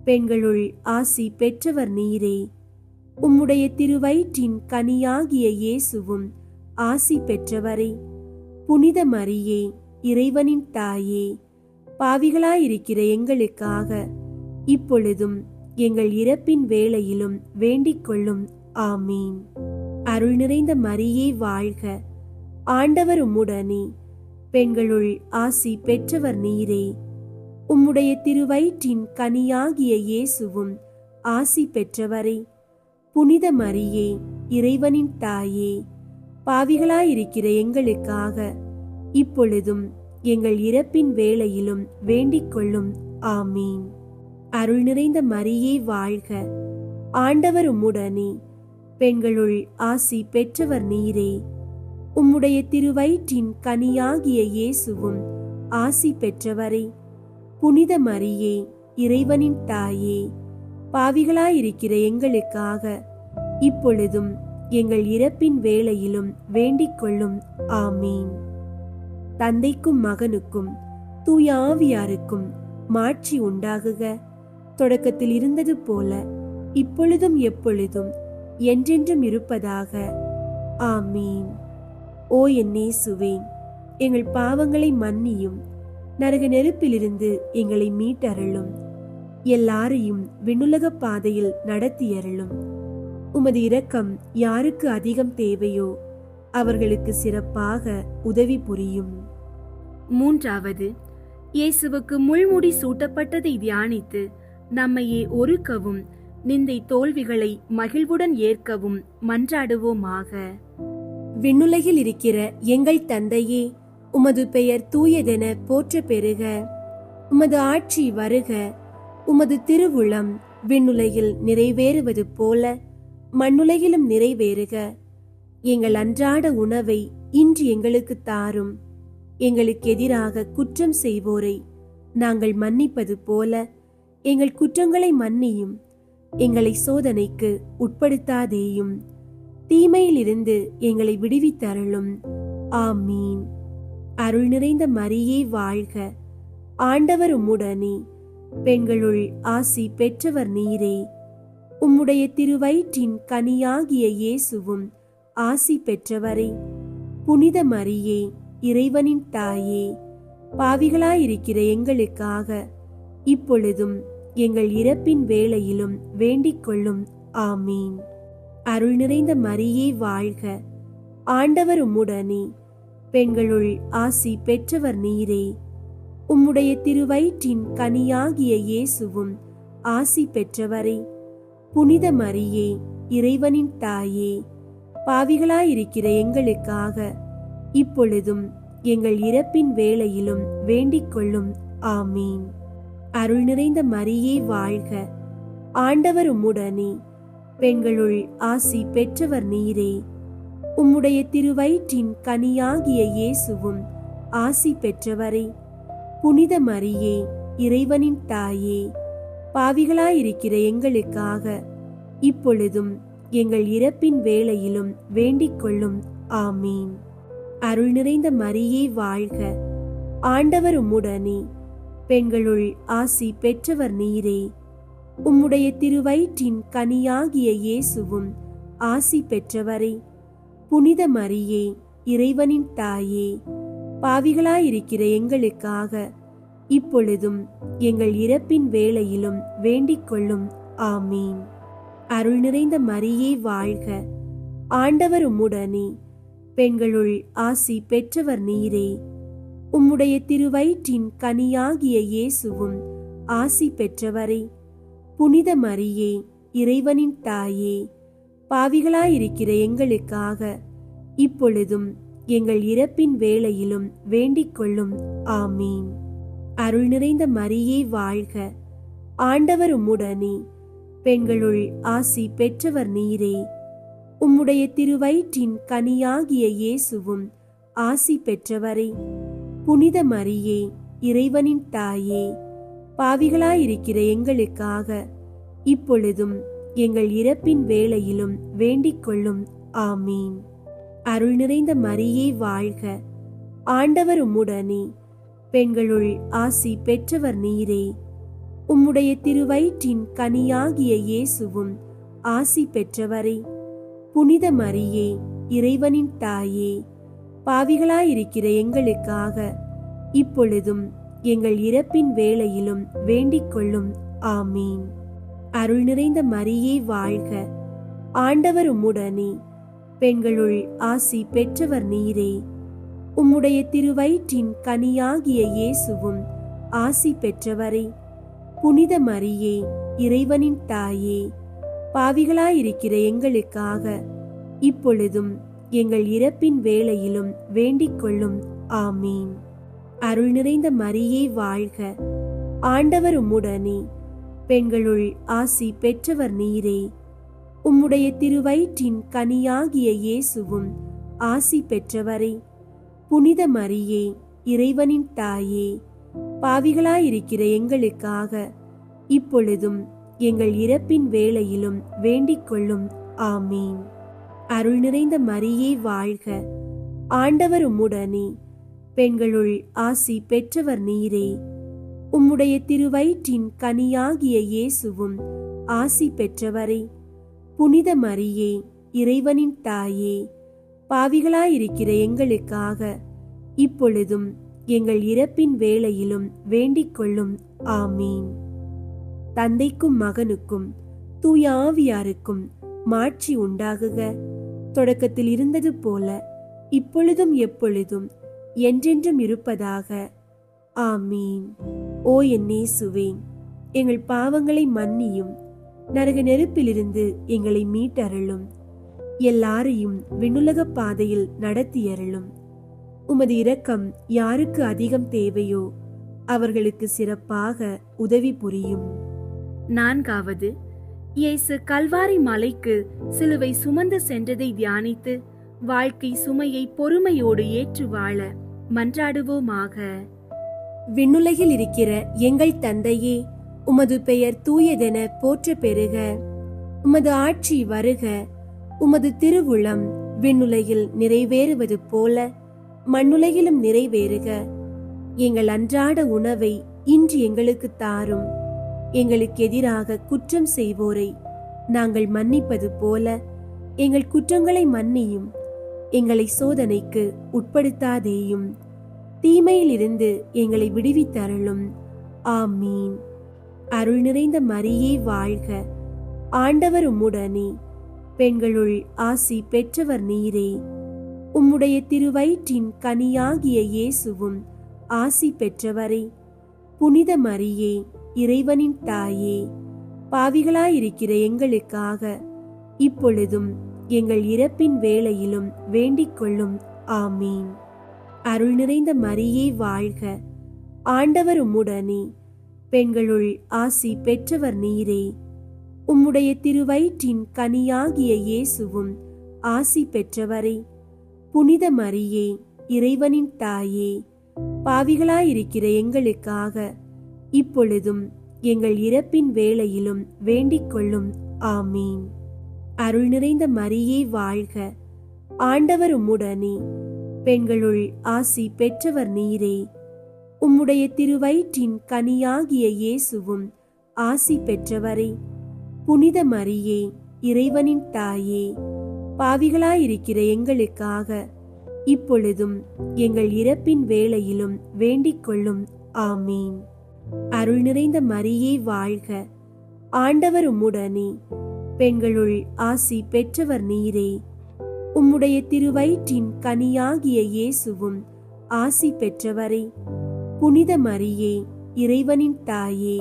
பெண்களுள் ஆசி பெற்றவர் நீரே. உம்முடைய திருவயிற்றின் கனியாகிய இயேசுவும் ஆசி பெற்றவரே. புனித மரியே, இறைவனின் தாயே, பாவிகளாயிருக்கிற எங்களுக்காக இப்பொழுதும் எங்கள் இறப்பின் வேளையிலும் வேண்டிக் கொள்ளும். ஆமீன். அருள் நிறைந்த மரியே வாழ்க, ஆண்டவர் உம்முடனே, பெண்களுள் ஆசி பெற்றவர் நீரே. உம்முடைய திருவயிற்றின் கனியாகிய இயேசுவும் ஆசி பெற்றவரே. புனித மரியே, இறைவனின் தாயே, பாவிகளாயிருக்கிற எங்களுக்காக இப்பொழுதும் எங்கள் இறப்பின் வேளையிலும் வேண்டிக் கொள்ளும். ஆமீன். அருள் நிறைந்த மரியே வாழ்க, ஆண்டவர் உம்முடனே, பெண்களுள் ஆசி பெற்றவர் நீரே. உம்முடைய திருவயிற்றின் கனியாகிய இயேசுவும் ஆசி பெற்றவரே. புனித மரியே, இறைவனின் தாயே, பாவிகளாயிருக்கிற எங்களுக்காக இப்பொழுதும் எங்கள் இறப்பின் வேளையிலும் வேண்டிக் கொள்ளும். ஆமீன். தந்தைக்கும் மகனுக்கும் தூய ஆவியாருக்கும் மாட்சி உண்டாகுக. தொடக்கத்தில் இருந்தது போல இப்பொழுதும் எப்பொழுதும் என்றென்றும் இருப்பதாக. ஆமீன். ஓ என் இயேசுவே, எங்கள் பாவங்களை மன்னியும், நரக நெருப்பிலிருந்து எங்களை மீட்டருளும், எல்லாரையும் விண்ணுலக பாதையில் நடத்தியருளும். உமது இரக்கம் யாருக்கு அதிகம் தேவையோ அவர்களுக்கு சிறப்பாக உதவி புரியும். மூன்றாவது, இயேசுவுக்கு முள்முடி சூட்டப்பட்டதை தியானித்து நம்மையே ஒருக்கவும் நிந்தை தோல்விகளை மகிழ்வுடன் ஏற்கவும் மன்றாடுவோமாக. விண்ணுலகில் இருக்கிற எங்கள் தந்தையே, உமது பெயர் தூயதென போற்ற பெறுக. உமது ஆட்சி வருக. உமது திருவுளம் விண்ணுலகில் நிறைவேறுவது போல மண்ணுலகிலும் நிறைவேறுக. எங்கள் அன்றாட உணவை இன்று எங்களுக்கு தாரும். எங்களுக்கு எதிராக குற்றம் செய்வோரை நாங்கள் மன்னிப்பது போல எங்கள் குற்றங்களை மன்னியும். எங்களை சோதனைக்கு உட்படுத்தாதேயும், தீமையிலிருந்து எங்களை விடுவித்தருளும். ஆமீன். அருள் நிறைந்த மரியே வாழ்க, ஆண்டவர் உம்முடனே, பெண்களுள் ஆசி பெற்றவர் நீரே. உம்முடைய திருவயிற்றின் கனியாகிய இயேசுவும் ஆசி பெற்றவரே. புனித மரியே, இறைவனின் தாயே, பாவிகளாயிருக்கிற எங்களுக்காக இப்பொழுதும் எங்கள் இறப்பின் வேளையிலும் வேண்டிக் கொள்ளும். ஆமீன். அருள் நிறைந்த மரியே வாழ்க, ஆண்டவர் உம்முடனே, பெண்களுள் ஆசி பெற்றவர் நீரே. உம்முடைய திருவயிற்றின் கனியாகிய இயேசுவும் ஆசி பெற்றவரே. புனித மரியே, இறைவனின் தாயே, பாவிகளாயிருக்கிற எங்களுக்காக இப்பொழுதும் எங்கள் இறப்பின் வேளையிலும் வேண்டிக் கொள்ளும். ஆமீன். அருள் நிறைந்த மரியே வாழ்க, ஆண்டவர் உம்முடனே, பெண்களுள் ஆசி பெற்றவர் நீரே. உம்முடைய திருவயிற்றின் கனியாகிய இயேசுவும் ஆசி பெற்றவரே. புனித மரியே, இறைவனின் தாயே, பாவிகளாயிருக்கிற எங்களுக்காக இப்பொழுதும் எங்கள் இறப்பின் வேளையிலும் வேண்டிக் கொள்ளும். ஆமீன். அருள் நிறைந்த மரியே வாழ்க, ஆண்டவர் உம்முடனே, பெண்களுள் ஆசி பெற்றவர் நீரே. உம்முடைய திருவயிற்றின் கனியாகிய இயேசுவும் ஆசி பெற்றவரே. புனித மரியே, இறைவனின் தாயே, பாவிகளாயிருக்கிற எங்களுக்காக இப்பொழுதும் எங்கள் இறப்பின் வேளையிலும் வேண்டிக் கொள்ளும். ஆமீன். அருள் நிறைந்த மரியே வாழ்க, ஆண்டவர் உம்முடனே, பெண்களுள் ஆசி பெற்றவர் நீரே. உம்முடைய திருவயிற்றின் கனியாகிய இயேசுவும் ஆசி பெற்றவரே. புனித மரியே, இறைவனின் தாயே, பாவிகளாயிருக்கிற எங்களுக்காக இப்பொழுதும் எங்கள் இறப்பின் வேளையிலும் வேண்டிக் கொள்ளும். ஆமீன். அருள் நிறைந்த மரியே வாழ்க, ஆண்டவர் உம்முடனே, பெண்களுள் ஆசி பெற்றவர் நீரே. உம்முடைய திருவயிற்றின் கனியாகிய இயேசுவும் ஆசி பெற்றவரே. புனித மரியே, இறைவனின் தாயே, பாவிகளாயிருக்கிற எங்களுக்காக இப்பொழுதும் எங்கள் இறப்பின் வேளையிலும் வேண்டிக் கொள்ளும். ஆமீன். அருள் நிறைந்த மரியே வாழ்க, ஆண்டவர் உம்முடனே, பெண்களுள் ஆசி பெற்றவர் நீரே. உம்முடைய திருவயிற்றின் கனியாகிய இயேசுவும் ஆசி பெற்றவரே. புனித மரியே, இறைவனின் தாயே, பாவிகளாயிருக்கிற எங்களுக்காக இப்பொழுதும் எங்கள் இறப்பின் வேளையிலும் வேண்டிக் கொள்ளும். ஆமீன். அருள் நிறைந்த மரியே வாழ்க, ஆண்டவர் உம்முடனே, பெண்களுள் ஆசி பெற்றவர் நீரே. உம்முடைய திருவயிற்றின் கனியாகிய இயேசுவும் ஆசி பெற்றவரே. புனித மரியே, இறைவனின் தாயே, பாவிகளாயிருக்கிற எங்களுக்காக இப்பொழுதும் எங்கள் இறப்பின் வேளையிலும் வேண்டிக் கொள்ளும். ஆமீன். அருள் நிறைந்த மரியே வாழ்க, ஆண்டவர் உம்முடனே, பெண்களுள் ஆசி பெற்றவர் நீரே. உம்முடைய திருவயிற்றின் கனியாகிய இயேசுவும் ஆசி பெற்றவரே. புனித மரியே, இறைவனின் தாயே, பாவிகளாயிருக்கிற எங்களுக்காக இப்பொழுதும் எங்கள் இறப்பின் வேளையிலும் வேண்டிக் கொள்ளும். ஆமீன். அருள் நிறைந்த மரியே வாழ்க, ஆண்டவர் உம்முடனே, பெண்களுள் ஆசி பெற்றவர் நீரே. உம்முடைய திருவயிற்றின் கனியாகிய இயேசுவும் ஆசி பெற்றவரே. புனித மரியே, இறைவனின் தாயே, பாவிகளாயிருக்கிற எங்களுக்காக இப்பொழுதும் எங்கள் இறப்பின் வேளையிலும் வேண்டிக் கொள்ளும். ஆமீன். தந்தைக்கும் மகனுக்கும் தூய ஆவியாருக்கும் மாட்சி உண்டாகுக. தொடக்கத்தில் இருந்தது போல இப்பொழுதும் எப்பொழுதும் என்றென்றும் இருப்பதாக. ஆமீன். ஓ என் இயேசுவே, எங்கள் பாவங்களை மன்னியும், நரக நெருப்பிலிருந்து எங்களை மீட்டருளும், எல்லாரையும் விண்ணுலக பாதையில் நடத்தியருளும். உமது இரக்கம் யாருக்கு அதிகம் தேவையோ அவர்களுக்கு சிறப்பாக உதவி புரியும். 4. இயேசு கல்வாரி மலைக்கு சிலுவை சுமந்து சென்றதை தியானித்து வாழ்க்கை சுமையை பொறுமையோடு ஏற்று வாழ மன்றாடுவோமாக. விண்ணுலகில் இருக்கிற எங்கள் தந்தையே, உமது பெயர் தூயதென போற்ற பெறுக. உமது ஆட்சி வருக. உமது திருவுளம் விண்ணுலகில் நிறைவேறுவது போல மண்ணுலகிலும் நிறைவேறுக. எங்கள் அன்றாட உணவை இன்று எங்களுக்கு தாரும். எங்களுக்கு எதிராக குற்றம் செய்வோரை நாங்கள் மன்னிப்பது போல எங்கள் குற்றங்களை மன்னியும். எங்களை சோதனைக்கு உட்படுத்தாதேயும், தீமையிலிருந்து எங்களை விடுவித்தருளும். ஆமீன். அருள் நிறைந்த மரியே வாழ்க. ஆண்டவர் உம்முடனே, பெண்களுள் ஆசி பெற்றவர் நீரே. உம்முடைய திருவயிற்றின் கனியாகிய இயேசுவும் ஆசி பெற்றவரே. புனித மரியே, இறைவனின் தாயே, பாவிகளாயிருக்கிற எங்களுக்காக இப்பொழுதும் எங்கள் இறப்பின் வேளையிலும் வேண்டிக் கொள்ளும். ஆமீன். அருள் நிறைந்த மரியே வாழ்க. ஆண்டவர் உம்முடனே, பெண்களுள் ஆசி பெற்றவர் நீரே. உம்முடைய திருவயிற்றின் கனியாகிய இயேசுவும் ஆசி பெற்றவரே. புனித மரியே, இறைவனின் தாயே, பாவிகளாயிருக்கிற எங்களுக்காக இப்பொழுதும் எங்கள் இறப்பின் வேளையிலும் வேண்டிக் கொள்ளும். ஆமீன். அருள் நிறைந்த மரியே வாழ்க. ஆண்டவர் உம்முடனே, பெண்களுள் ஆசி பெற்றவர் நீரே. உம்முடைய திருவயிற்றின் கனியாகிய இயேசுவும் ஆசி பெற்றவரே. புனித மரியே, இறைவனின் தாயே, பாவிகளாயிருக்கிற எங்களுக்காக இப்பொழுதும் எங்கள் இறப்பின் வேளையிலும் வேண்டிக் கொள்ளும். ஆமீன். அருள் நிறைந்த மரியே வாழ்க. ஆண்டவர் உம்முடனே, பெண்களுள் ஆசி பெற்றவர் நீரே. உம்முடைய திருவயிற்றின் கனியாகிய இயேசுவும் ஆசி பெற்றவரே. புனித மரியே, இறைவனின் தாயே,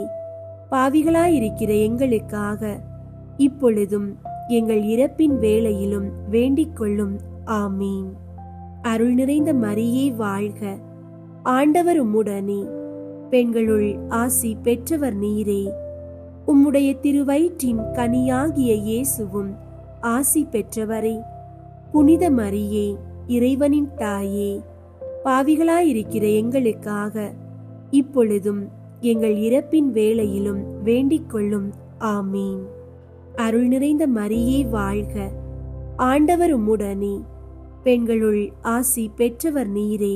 பாவிகளாயிருக்கிற எங்களுக்காக இப்பொழுதும் எங்கள் இறப்பின் வேளையிலும் வேண்டிக் கொள்ளும். ஆமீன். அருள் நிறைந்த மரியே வாழ்க. ஆண்டவர் உம்முடனே, பெண்களுள் ஆசி பெற்றவர் நீரே. உம்முடைய திருவயிற்றின் கனியாகிய இயேசுவும் ஆசி பெற்றவரே. புனித மரியே, இறைவனின் தாயே, பாவிகளாயிருக்கிற எங்களுக்காக இப்பொழுதும் எங்கள் இறப்பின் வேளையிலும் வேண்டிக் கொள்ளும். ஆமீன். அருள் நிறைந்த மரியே வாழ்க. ஆண்டவர் உம்முடனே, பெண்களுள் ஆசி பெற்றவர் நீரே.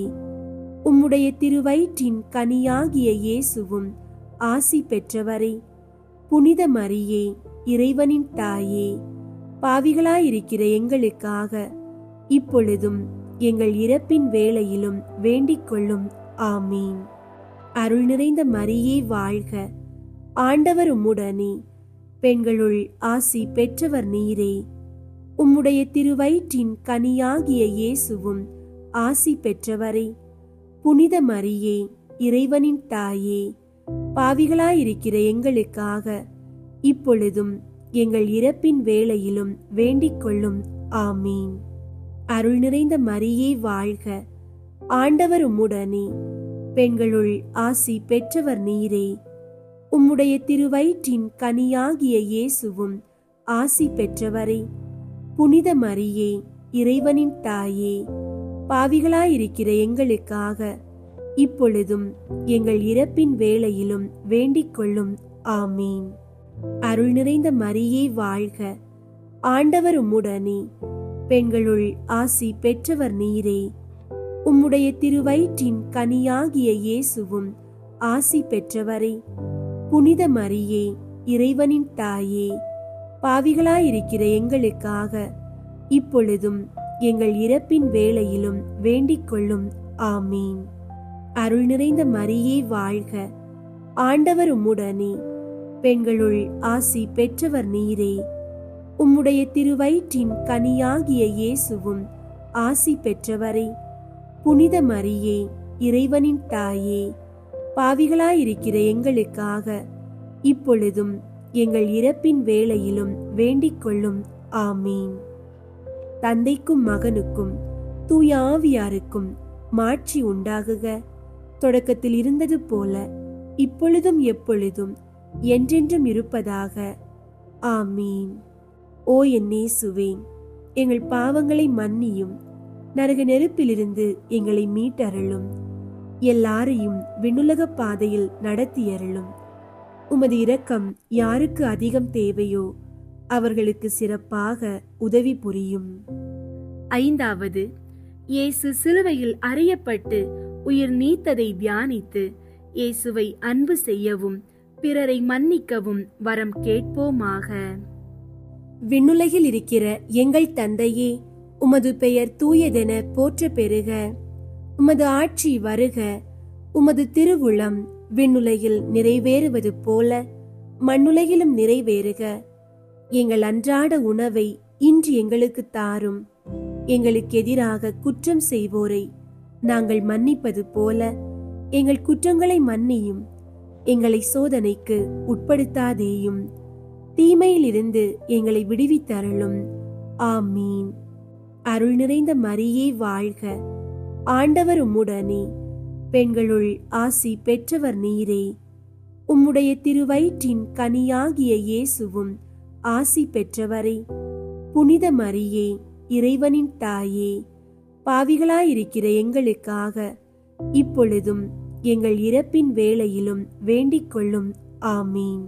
உம்முடைய திருவயிற்றின் கனியாகிய இயேசுவும் ஆசி பெற்றவரே. புனித மரியே, இறைவனின் தாயே, பாவிகளாயிருக்கிற எங்களுக்காக இப்பொழுதும் எங்கள் இறப்பின் வேளையிலும் வேண்டிக் கொள்ளும். ஆமீன். அருள் நிறைந்த மரியே வாழ்க. ஆண்டவர் உம்முடனே, பெண்களுள் ஆசி பெற்றவர் நீரே. உம்முடைய திருவயிற்றின் கனியாகிய இயேசுவும் ஆசி பெற்றவரே. புனித மரியே, இறைவனின் தாயே, பாவிகளாயிருக்கிற எங்களுக்காக இப்பொழுதும் எங்கள் இறப்பின் வேளையிலும் வேண்டிக் கொள்ளும். ஆமீன். அருள் நிறைந்த மரியே வாழ்க. ஆண்டவர் உம்முடனே, பெண்களுள் ஆசி பெற்றவர் நீரே. உம்முடைய திருவயிற்றின் கனியாகிய இயேசுவும் ஆசி பெற்றவரே. புனித மரியே, இறைவனின் தாயே, பாவிகளாயிருக்கிற எங்களுக்காக இப்பொழுதும் எங்கள் இறப்பின் வேளையிலும் வேண்டிக் கொள்ளும். ஆமீன். அருள் நிறைந்த மரியே வாழ்க. ஆண்டவர் உம்முடனே, பெண்களுள் ஆசி பெற்றவர் நீரே. உம்முடைய திருவயிற்றின் கனியாகிய இயேசுவும் ஆசி பெற்றவரே. புனித மரியே, இறைவனின் தாயே, பாவிகளாயிருக்கிற எங்களுக்காக இப்பொழுதும் எங்கள் இறப்பின் வேளையிலும் வேண்டிக் கொள்ளும். ஆமீன். அருள் நிறைந்த மரியே வாழ்க. ஆண்டவர் உம்முடனே, பெண்களுள் ஆசி பெற்றவர் நீரே. உம்முடைய திருவயிற்றின் கனியாகிய இயேசுவும் ஆசி பெற்றவரே. புனித மரியே, இறைவனின் தாயே, பாவிகளாயிருக்கிற எங்களுக்காக இப்பொழுதும் எங்கள் இறப்பின் வேளையிலும் வேண்டிக் கொள்ளும். ஆமீன். தந்தைக்கும் மகனுக்கும் தூய ஆவியாருக்கும் மாட்சி உண்டாகுக. தொடக்கத்தில் இருந்தது போல இப்பொழுதும் எப்பொழுதும் என்றென்றும் இருப்பதாக. ஆமீன். ஓ என் இயேசுவே, எங்கள் பாவங்களை மன்னியும், நரக நெருப்பிலிருந்து எங்களை மீட்டருளும். எல்லாரையும் விண்ணுலக பாதையில் நடத்தியருளும். உமது இரக்கம் யாருக்கு அதிகம் தேவையோ அவர்களுக்கு சிறப்பாக உதவி புரியும். ஐந்தாவது, இயேசு சிலுவையில் அறையப்பட்டு உயிர் நீத்ததை தியானித்து இயேசுவை அன்பு செய்யவும் பிறரை மன்னிக்கவும் வரம் கேட்போமாக. விண்ணுலகில் இருக்கிற எங்கள் தந்தையே, உமது பெயர் தூயதென போற்ற பெறுக. உமது ஆட்சி வருக. உமது திருவுளம் விண்ணுலகில் நிறைவேறுவது போல மண்ணுலகிலும் நிறைவேறுக. எங்கள் அன்றாட உணவை இன்று எங்களுக்கு தாரும். எங்களுக்கு எதிராக குற்றம் செய்வோரை நாங்கள் மன்னிப்பது போல எங்கள் குற்றங்களை மன்னியும். எங்களை சோதனைக்கு உட்படுத்தாதேயும், தீமையிலிருந்து எங்களை விடுவித்தருளும். ஆமீன். அருள் நிறைந்த மரியே வாழ்க. ஆண்டவர் உம்முடனே, பெண்களுள் ஆசி பெற்றவர் நீரே. உம்முடைய திருவயிற்றின் கனியாகிய இயேசுவும் ஆசி பெற்றவரே. புனித மரியே, இறைவனின் தாயே, பாவிகளாயிருக்கிற எங்களுக்காக இப்பொழுதும் எங்கள் இறப்பின் வேளையிலும் வேண்டிக் கொள்ளும். ஆமீன்.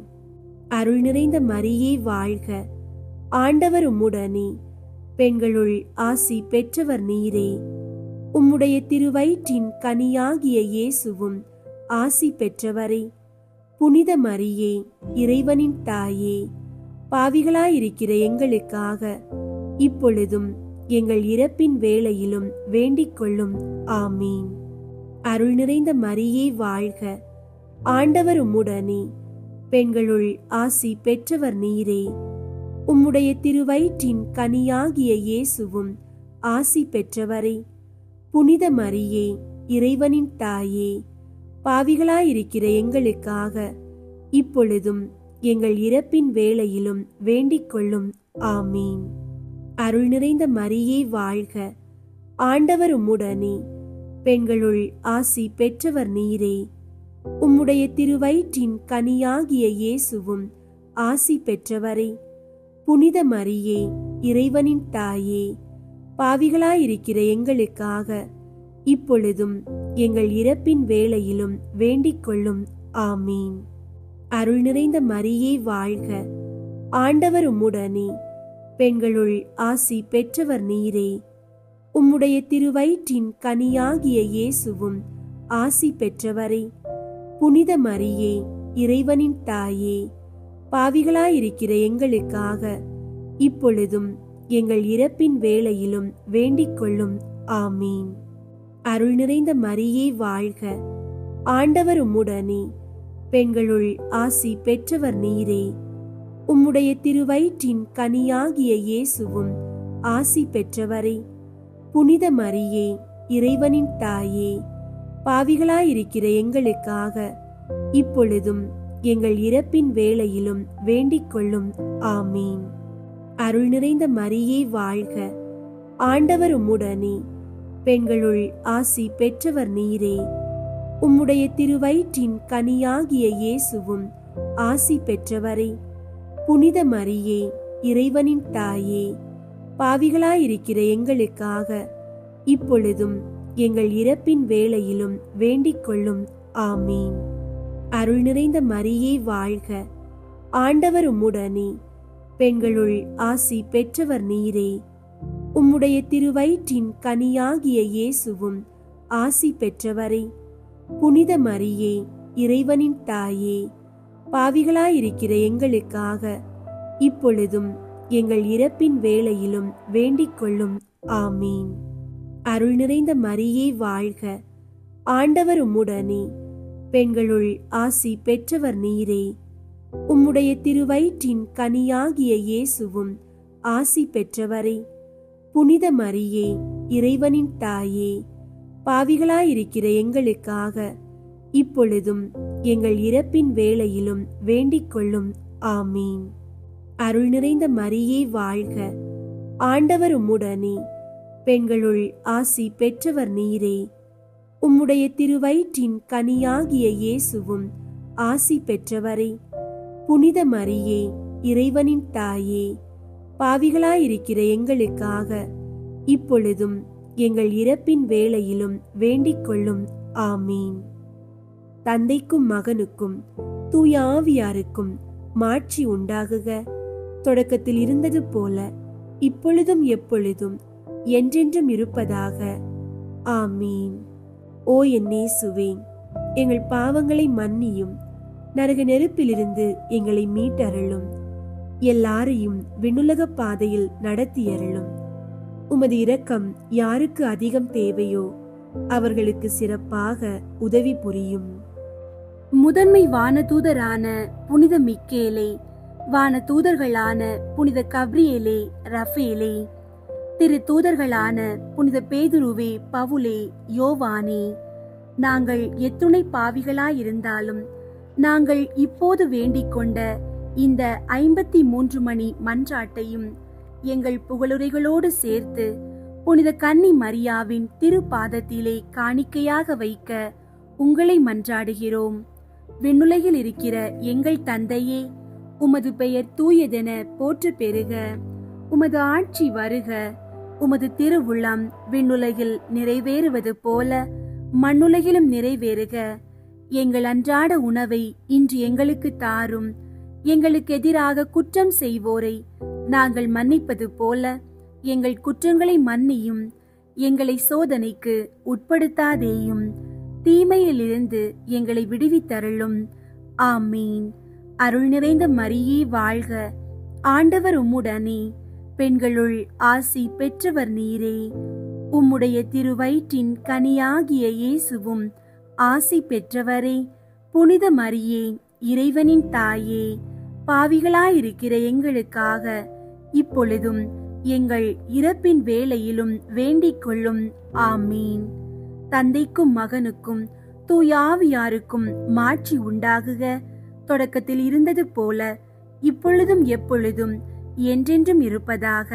அருள் நிறைந்த மரியே வாழ்க. ஆண்டவர் உம்முடனே, பெண்களுள் ஆசி பெற்றவர் நீரே. உம்முடைய திருவயிற்றின் கனியாகிய இயேசுவும் ஆசி பெற்றவரே. புனித மரியே, இறைவனின் தாயே, பாவிகளாயிருக்கிற எங்களுக்காக இப்பொழுதும் எங்கள் இறப்பின் வேளையிலும் வேண்டிக் கொள்ளும். ஆமீன். அருள் நிறைந்த மரியே வாழ்க. ஆண்டவர் உம்முடனே, பெண்களுள் ஆசி பெற்றவர் நீரே. உம்முடைய திருவயிற்றின் கனியாகிய இயேசுவும் ஆசி பெற்றவரே. புனித மரியே, இறைவனின் தாயே, பாவிகளாயிருக்கிற எங்களுக்காக இப்பொழுதும் எங்கள் இறப்பின் வேளையிலும் வேண்டிக் கொள்ளும். ஆமீன். அருள் நிறைந்த மரியே வாழ்க. ஆண்டவர் உம்முடனே, பெண்களுள் ஆசி பெற்றவர் நீரே. உம்முடைய திருவயிற்றின் கனியாகிய இயேசுவும் ஆசி பெற்றவரே. புனித மரியே, இறைவனின் தாயே, பாவிகளாயிருக்கிற எங்களுக்காக இப்பொழுதும் எங்கள் இறப்பின் வேளையிலும் வேண்டிக் கொள்ளும். ஆமீன். அருள் நிறைந்த மரியே வாழ்க. ஆண்டவர் உம்முடனே, பெண்களுள் ஆசி பெற்றவர் நீரே. உம்முடைய திருவயிற்றின் கனியாகிய இயேசுவும் ஆசி பெற்றவரே. புனித மரியே, இறைவனின் தாயே, பாவிகளாயிருக்கிற எங்களுக்காக இப்பொழுதும் எங்கள் இறப்பின் வேளையிலும் வேண்டிக் கொள்ளும். ஆமீன். அருள் நிறைந்த மரியே வாழ்க. ஆண்டவர் உம்முடனே, பெண்களுள் ஆசி பெற்றவர் நீரே. உம்முடைய திருவயிற்றின் கனியாகிய இயேசுவும் ஆசி பெற்றவரே. புனித மரியே, இறைவனின் தாயே, பாவிகளாயிருக்கிற எங்களுக்காக இப்பொழுதும் எங்கள் இறப்பின் வேளையிலும் வேண்டிக் கொள்ளும். ஆமீன். அருள் நிறைந்த மரியே வாழ்க. ஆண்டவர் உம்முடனே, பெண்களுள் ஆசி பெற்றவர் நீரே. உம்முடைய திருவயிற்றின் கனியாகிய இயேசுவும் ஆசி பெற்றவரே. புனித மரியே, இறைவனின் தாயே, பாவிகளாயிருக்கிற எங்களுக்காக இப்பொழுதும் எங்கள் இறப்பின் வேளையிலும் வேண்டிக் கொள்ளும். ஆமீன். அருள் நிறைந்த மரியே வாழ்க. ஆண்டவர் உம்முடனே, பெண்களுள் ஆசி பெற்றவர் நீரே. உம்முடைய திருவயிற்றின் கனியாகிய இயேசுவும் ஆசி பெற்றவரே. புனித மரியே, இறைவனின் தாயே, பாவிகளாயிருக்கிற எங்களுக்காக இப்பொழுதும் எங்கள் இறப்பின் வேளையிலும் வேண்டிக் கொள்ளும். ஆமீன். அருள் நிறைந்த மரியே வாழ்க. ஆண்டவர் உம்முடனே, பெண்களுள் ஆசி பெற்றவர் நீரே. உம்முடைய திருவயிற்றின் கனியாகிய இயேசுவும் ஆசி பெற்றவரே. புனித மரியே, இறைவனின் தாயே, பாவிகளாயிருக்கிற எங்களுக்காக இப்பொழுதும் எங்கள் இறப்பின் வேளையிலும் வேண்டிக் கொள்ளும். ஆமீன். அருள் நிறைந்த மரியே வாழ்க. ஆண்டவர் உம்முடனே, பெண்களுள் ஆசி பெற்றவர் நீரே. உம்முடைய திருவயிற்றின் கனியாகிய இயேசுவும் ஆசி பெற்றவரே. புனித மரியே, இறைவனின் தாயே, பாவிகளாயிருக்கிற எங்களுக்காக இப்பொழுதும் எங்கள் இறப்பின் வேளையிலும் வேண்டிக் கொள்ளும். ஆமீன். தந்தைக்கும் மகனுக்கும் தூய ஆவியாருக்கும் மாட்சி உண்டாகுக. தொடக்கத்தில் இருந்தது போல இப்பொழுதும் எப்பொழுதும் என்றென்றும் இருப்பதாக. ஆமீன். ஓ என் இயேசுவே, எங்கள் பாவங்களை மன்னியும், நரக நெருப்பிலிருந்து எங்களை மீட்டருளும், எல்லாரையும் விண்ணுலக பாதையில் நடத்தியருளும். உமது இரக்கம் யாருக்கு அதிகம் தேவையோ அவர்களுக்கு சிறப்பாக உதவி புரியும். முதன்மை வானதூதரான புனித மிக்கேலே, வானதூதர்களான புனித கப்ரியேலே, ரஃபேலே, திரு தூதர்களான புனித பேதுருவே, பவுலே, யோவானே, நாங்கள் எத்துணை பாவிகளாயிருந்தாலும் நாங்கள் இப்போது வேண்டிக் கொண்ட இந்த 53 மணி மன்றாட்டையும் எங்கள் புகழுரைகளோடு சேர்த்து புனித கன்னி மரியாவின் திருப்பாதத்திலே காணிக்கையாக வைக்க உங்களை மன்றாடுகிறோம். விண்ணுலகில் இருக்கிற எங்கள் தந்தையே, உமது பெயர் தூயதென போற்ற பெறுக. உமது ஆட்சி வருக. உமது திருவுள்ளம் விண்ணுலகில் நிறைவேறுவது போல மண்ணுலகிலும் நிறைவேறுக. எங்கள் அன்றாட உணவை இன்று எங்களுக்கு தாரும். எங்களுக்கு எதிராக குற்றம் செய்வோரை நாங்கள் மன்னிப்பது போல எங்கள் குற்றங்களை மன்னியும். எங்களை சோதனைக்கு உட்படுத்தாதேயும், தீமையிலிருந்து எங்களை விடுவித்தருளும். ஆமீன். அருள் நிறைந்த மரியே வாழ்க. ஆண்டவர் உம்முடனே, பெண்களுள் ஆசி பெற்றவர் நீரே. உம்முடைய திருவயிற்றின் கனியாகிய இயேசுவும் ஆசி பெற்றவரே. புனித மரியே, இறைவனின் தாயே, பாவிகளாயிருக்கிற எங்களுக்காக இப்பொழுதும் எங்கள் இறப்பின் வேளையிலும் வேண்டிக் கொள்ளும். ஆமீன். தந்தைக்கும் மகனுக்கும் தூய ஆவியாருக்கும் மாட்சி உண்டாகுக. தொடக்கத்தில் இருந்தது போல இப்பொழுதும் எப்பொழுதும் என்றென்றும் இருப்பதாக.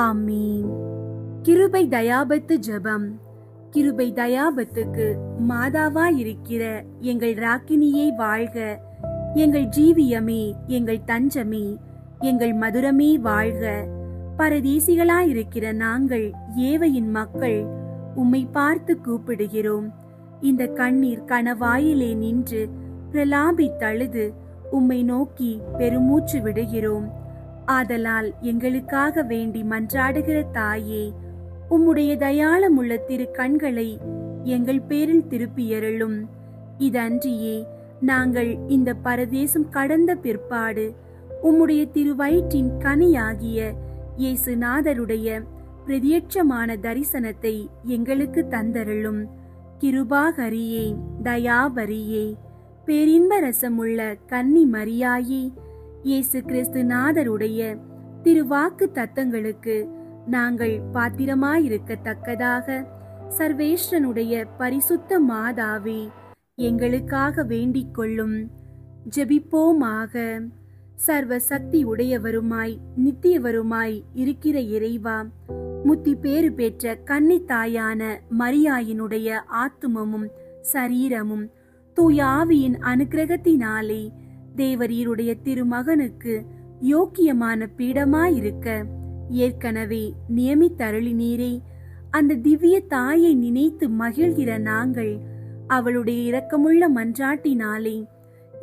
ஆமீன். கிருபை தயாபத்து ஜெபம். கிருபை தயாபத்துக்கு மாதாவாயிருக்கிற எங்கள் ராக்கினியே வாழ்க. எங்கள் ஜீவியமே, எங்கள் தஞ்சமே, எங்கள் மதுரமே வாழ்க. பரதேசிகளாயிருக்கிற நாங்கள் ஏவையின் மக்கள் உம்மை பார்த்து கூப்பிடுகிறோம். இந்த கண்ணீர் கணவாயிலே நின்று பிரலாபித்தழுது உம்மை நோக்கி பெருமூச்சு விடுகிறோம். ஆதலால் எங்களுக்காக வேண்டி மன்றாடுகிற தாயே, உம்முடைய தயாளமுள்ள திரு கண்களை எங்கள் பேரில் திருப்பியருளும். இதன்றியே நாங்கள் இந்த பரதேசம் கடந்த பிற்பாடு உம்முடைய திருவயிற்றின் கனியாகிய இயேசுநாதருடைய பிரதியட்சமான தரிசனத்தை எங்களுக்கு தந்தருளும். கிருபாகரியே, தயாபரியே, பேரின்ப ரசமுள்ள கன்னி மரியாயே, இயேசு கிறிஸ்து நாதருடைய திருவாக்கு தத்தங்களுக்கு நாங்கள் பாத்திரமாயிருக்கத்தக்கதாக சர்வேஸ்வரனுடைய பரிசுத்த மாதாவே, எங்களுக்காக வேண்டிக் கொள்ளும். ஜெபிப்போமாக. சர்வ சக்தி உடையவருமாய் நித்தியவருமாய் இருக்கிற இறைவா, முத்தி பேறு பெற்ற கன்னி தாயான மரியாயினுடைய ஆத்துமமும் சரீரமும் தூய ஆவியின் அனுக்கிரகத்தினாலே தேவரீருடைய திருமகனுக்கு யோக்கியமான பீடமாயிருக்க ஏற்கனவே நியமித்தருளினீரே. அந்த திவ்ய தாயை நினைத்து மகிழ்கிற நாங்கள் அவளுடைய இரக்கமுள்ள மன்றாட்டினாலே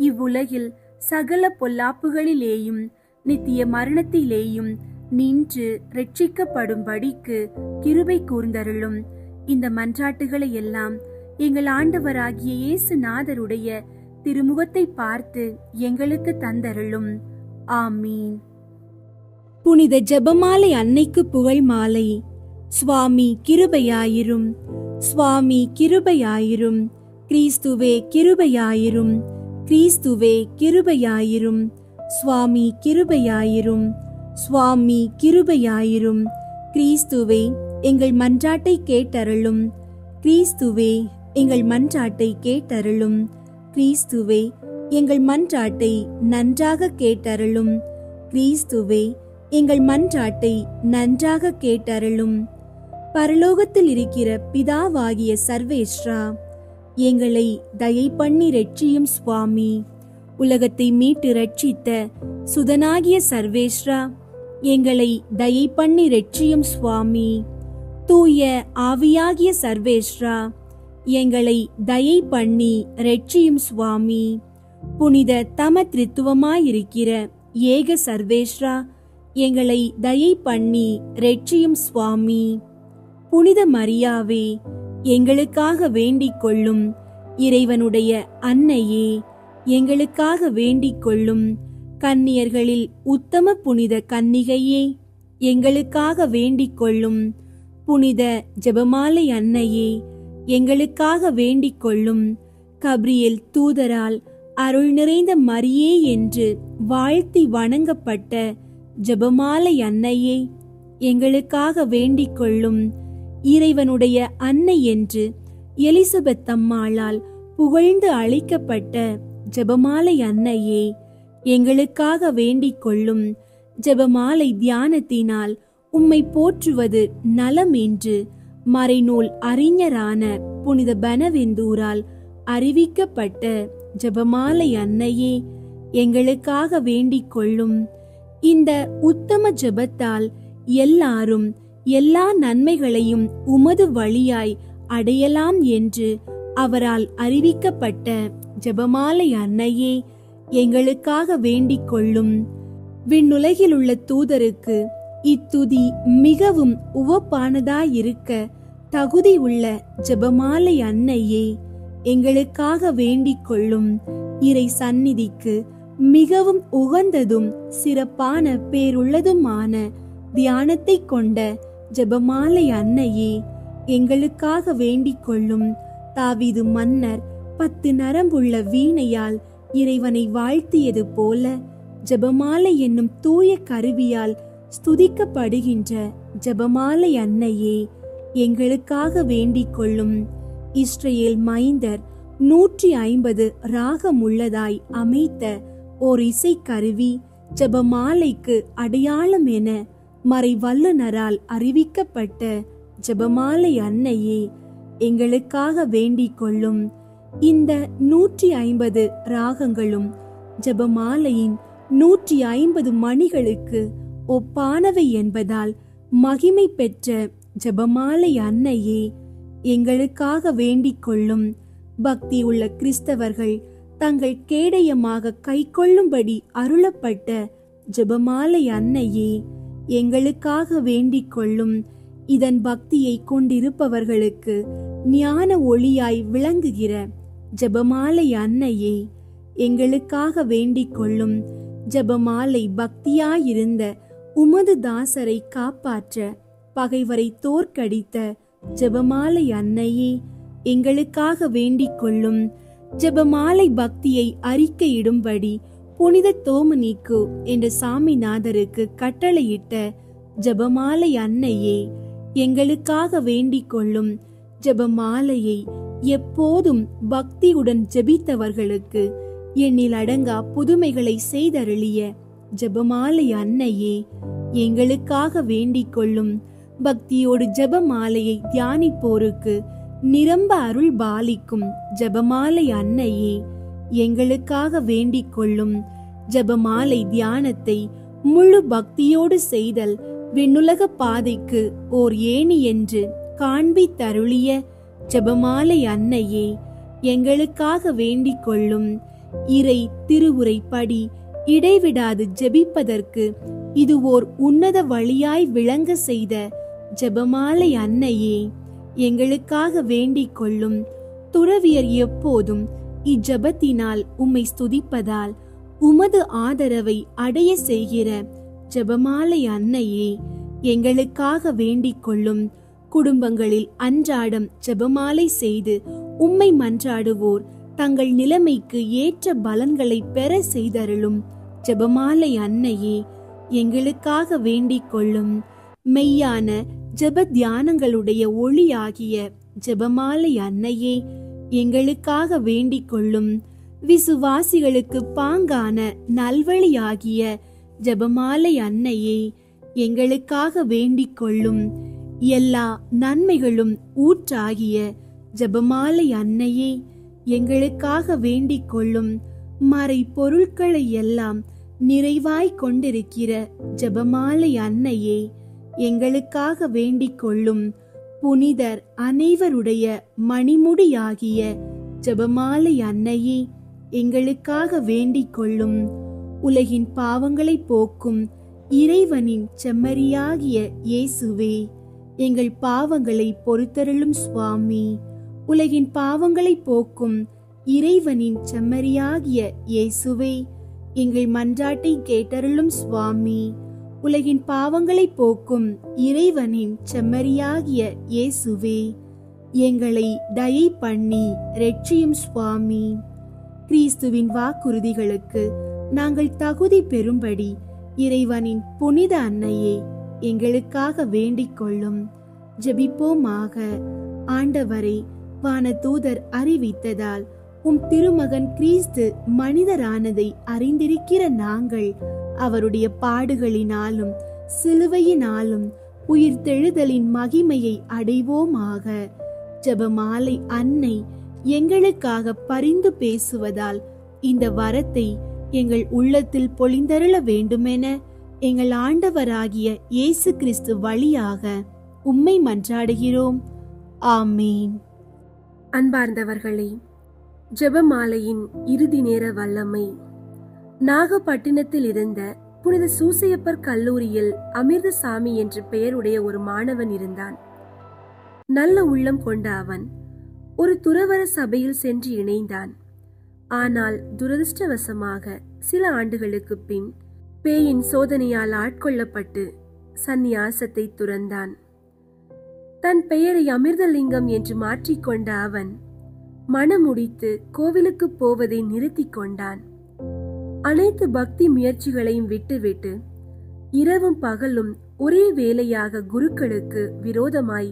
இவ்வுலகில் சகல பொல்லாப்புகளிலேயும் நித்திய மரணத்திலேயும் நின்று ரட்சிக்கப்படும்படிக்கு கிருபை கூர்ந்தருளும். இந்த மன்றாட்டுகளை எல்லாம் எங்கள் ஆண்டவராகிய இயேசுநாதருடைய திருமுகத்தை பார்த்து எங்களுக்கு தந்தருளும். ஆமீன். புனித ஜெபமாலை அன்னைக்கு புகழ் மாலை. சுவாமி கிருபையாயிரும், சுவாமி கிருபையாயிரும், கிறிஸ்துவே கிருபையாயிரும், கிறிஸ்துவே கிருபையாயிரும், சுவாமி கிருபையாயிரும், சுவாமி கிருபையாயிரும். கிறிஸ்துவே எங்கள் மன்றாட்டை கேட்டருளும், கிறிஸ்துவே எங்கள் மன்றாட்டை கேட்டருளும், கிறிஸ்துவே எங்கள் மன்றாட்டை நன்றாக கேட்டருளும், கிறிஸ்துவே எங்கள் மன்றாட்டை நன்றாக கேட்டருளும். பரலோகத்தில் இருக்கிற பிதாவாகிய சர்வேஸ்வரா, எங்களை தயை பண்ணி ரட்சியும் சுவாமி. உலகத்தை மீட்டு ரட்சித்த சுதனாகிய சர்வேஸ்வரா, எங்களை தயை பண்ணி ரட்சியும் சுவாமி. தூய ஆவியாகிய சர்வேஸ்வரா, எங்களை தயை பண்ணி ரட்சியும் சுவாமி. புனித தமத்ரித்துவமாயிருக்கிற ஏக சர்வேஸ்வரா, எங்களை தயை பண்ணி ரட்சியும் சுவாமி. புனித மரியாவே, எங்களுக்காக வேண்டிக் கொள்ளும். இறைவனுடைய அன்னையே, எங்களுக்காக வேண்டிக் கொள்ளும். கன்னியர்களில் உத்தம புனித கன்னிகையே, எங்களுக்காக வேண்டிக் கொள்ளும். புனித ஜெபமாலை அன்னையே, எங்களுக்காக வேண்டிக் கொள்ளும். கப்ரியேல் தூதரால் அருள் நிறைந்த மரியே என்று வாழ்த்தி வணங்கப்பட்ட ஜெபமாலை அன்னையே, எங்களுக்காக வேண்டிக் கொள்ளும். இறைவனுடைய அன்னை என்று எலிசபெத் அம்மாளால் புகழ்ந்து அழைக்கப்பட்ட ஜெபமாலை அன்னையே, எங்களுக்காக வேண்டிக் கொள்ளும். ஜெபமாலை தியானத்தினால் உம்மை போற்றுவது நலம் என்று மறைநூல் அறிஞரான புனித பெனவெந்தூரால் அறிவிக்கப்பட்ட ஜெபமாலை அன்னையே, எங்களுக்காக வேண்டிக் கொள்ளும். இந்த உத்தம ஜெபத்தால் எல்லாரும் எல்லா நன்மைகளையும் உமது வழியாய் அடையலாம் என்று அவரால் அறிவிக்கப்பட்ட ஜெபமாலை அன்னையே, எங்களுக்காக வேண்டிக் கொள்ளும். விண்ணுலகில் உள்ள தூதருக்கு இத்துதி மிகவும் உவப்பானதாயிருக்க தகுதி உள்ள ஜெபமாலை அன்னையே, எங்களுக்காக வேண்டிக் கொள்ளும். இறை சந்நிதிக்கு மிகவும் உகந்ததும் சிறப்பான பேருள்ளதுமான தியானத்தை கொண்ட ஜெபமாலை அன்னையே, எங்களுக்காக வேண்டிக் கொள்ளும். தாவீது மன்னர் 10 நரம்புள்ள வீணையால் இறைவனை வாழ்த்தியது போல ஜெபமாலை என்னும் தூய கருவியால் ஸ்துதிக்கப்படுகின்ற ஜெபமாலை அன்னையே, எங்களுக்காக வேண்டிக் கொள்ளும். இஸ்ரேல் மைந்தர் 150 ராகம் உள்ளதாய் அமைத்த ஓர் இசைக்கருவி ஜெபமாலைக்கு அடையாளம் என மறை வல்லுனரால் அறிவிக்கப்பட்ட ஜெபமாலை அன்னையே, எங்களுக்காக வேண்டிக் கொள்ளும். இந்த 150 ராகங்களும் ஜெபமாலையின் 150 மணிகளுக்கு ஒப்பானவை என்பதால் மகிமை பெற்ற ஜெபமாலை அன்னையே, எங்களுக்காக வேண்டிக் கொள்ளும். பக்தி உள்ள கிறிஸ்தவர்கள் தங்கள் கேடயமாக கைக்கொள்ளும்படி அருளப்பட்ட ஜெபமாலை அன்னையே, எங்களுக்காக வேண்டிக் கொள்ளும். இதன் பக்தியை கொண்டிருப்பவர்களுக்கு ஞான ஒளியாய் விளங்குகிற ஜெபமாலை அன்னையே, எங்களுக்காக வேண்டிக் கொள்ளும். ஜெபமாலை பக்தியாயிருந்த உமது தாசரை காப்பாற்ற பகைவரை தோற்கடித்த ஜெபமாலை அன்னையே, எங்களுக்காக வேண்டிக் கொள்ளும். ஜெபமாலை பக்தியை அறிக்கையிடும்படி புனித தோமனிக்கு என்ற சாமிநாதருக்கு கட்டளையிட்ட ஜெபமாலை அன்னையே, எங்களுக்காக வேண்டிக் கொள்ளும். ஜெபமாலையை எப்போதும் பக்தியுடன் ஜெபித்தவர்களுக்கு எண்ணில் அடங்கா புதுமைகளை செய்தருளிய ஜெபமாலை அன்னையே, எங்களுக்காக வேண்டிக் கொள்ளும். பக்தியோடு ஜெபமாலையை தியானிப்போருக்கு நிரம்ப அருள் பாலிக்கும் ஜெபமாலை அன்னையே, எங்களுக்காக வேண்டிக் கொள்ளும். ஜெபமாலை தியானத்தை முழு பக்தியோடு செய்தல் விண்ணுலக பாதைக்கு ஓர் ஏணி என்று காண்பித்தருளிய ஜெபமாலை அன்னையே, எங்களுக்காக வேண்டிக் கொள்ளும். இறை திருவுரைப்படி இடைவிடாது ஜெபிப்பதற்கு இது ஓர் உன்னத வழியாய் விளங்க செய்த ஜெபமாலை அன்னையே, எங்களுக்காக வேண்டிக் கொள்ளும். துறவியர் எப்போதும் இஜெபத்தினால் உம்மை ஸ்துதிப்பதால் உமது ஆதரவை அடைய செய்கிற ஜெபமாலை அன்னையே, எங்களுக்காக வேண்டிக் கொள்ளும். குடும்பங்களில் அன்றாடம் ஜெபமாலை செய்து உம்மை மன்றாடுவோர் தங்கள் நிலைமைக்கு ஏற்ற பலன்களை பெற செய்தருளும் ஜெபமாலை அன்னையே, எங்களுக்காக வேண்டிக் கொள்ளும். மெய்யான ஜெப தியானங்களுடைய ஒளியாகிய ஜெபமாலை அன்னையே, எங்களுக்காக வேண்டிக் கொள்ளும். விசுவாசிகளுக்கு பாங்கான நல்வழியாகிய ஜெபமாலை அன்னையே, எங்களுக்காக வேண்டிக் கொள்ளும். எல்லா நன்மைகளும் ஊற்றாகிய ஜெபமாலை அன்னையே, எங்களுக்காக வேண்டிக் கொள்ளும். மறை பொருட்களை எல்லாம் நிறைவாய் கொண்டிருக்கிற ஜெபமாலை அன்னையே, எங்களுக்காக வேண்டிக் கொள்ளும். புனிதர் அனைவருடைய மணிமுடியாகிய ஜெபமாலை அன்னையே, எங்களுக்காக வேண்டிக் கொள்ளும். உலகின் பாவங்களை போக்கும் இறைவனின் செம்மறியாகிய இயேசுவே, எங்கள் பாவங்களை பொறுத்தருளும் சுவாமி. உலகின் பாவங்களை போக்கும் இறைவனின் செம்மறியாகிய இயேசுவே, எங்கள் மன்றாட்டை கேட்டருளும் சுவாமி. உலகின் பாவங்களை போக்கும் இறைவனின் செம்மறியாகிய இயேசுவே, எங்களை தயை பண்ணி இரட்சியும் சுவாமி. கிறிஸ்துவின் வாக்குறுதிகளுக்கு நாங்கள் தகுதி பெறும்படி இறைவனின் புனித அன்னையே, எங்களுக்காக வேண்டிக் கொள்ளும். ஜெபிப்போமாக. ஆண்டவரை, வானதூதர் அறிவித்ததால் உம் திருமகன் கிறிஸ்து மனிதரானதை அறிந்திருக்கிற நாங்கள் அவருடைய பாடுகளினாலும் சிலுவையினாலும் உயிர்த்தெழுதலின் மகிமையை அடைவோமாக. ஜெபமாலை அன்னை எங்களுக்காக பரிந்து பேசுவதால் இந்த வரத்தை எங்கள் உள்ளத்தில் பொழிந்தருள வேண்டுமென எங்கள் ஆண்டவராகிய இயேசு கிறிஸ்து வழியாக உம்மை மன்றாடுகிறோம். ஆமேன். அன்பார்ந்தவர்களே, ஜெபமாலையின் இறுதி நேர வல்லமை. நாகப்பட்டினத்தில் இருந்த புனித சூசையப்பர் கல்லூரியில் அமிர்தசாமி என்று பெயருடைய ஒரு மாணவன் இருந்தான். நல்ல உள்ளம் கொண்ட அவன் ஒரு துறவற சபையில் சென்று இணைந்தான். ஆனால் துரதிருஷ்டவசமாக சில ஆண்டுகளுக்கு பின் பேயின் சோதனையால் ஆட்கொள்ளப்பட்டு சந்நியாசத்தை துறந்தான். தன் பெயரை அமிர்தலிங்கம் என்று மாற்றிக்கொண்ட அவன் மனமுடித்து கோவிலுக்கு போவதை நிறுத்தி கொண்டான். அனைத்து பக்தி முயற்சிகளையும் விட்டுவிட்டு இரவும் பகலும் ஒரே வேலையாக குருக்களுக்கு விரோதமாய்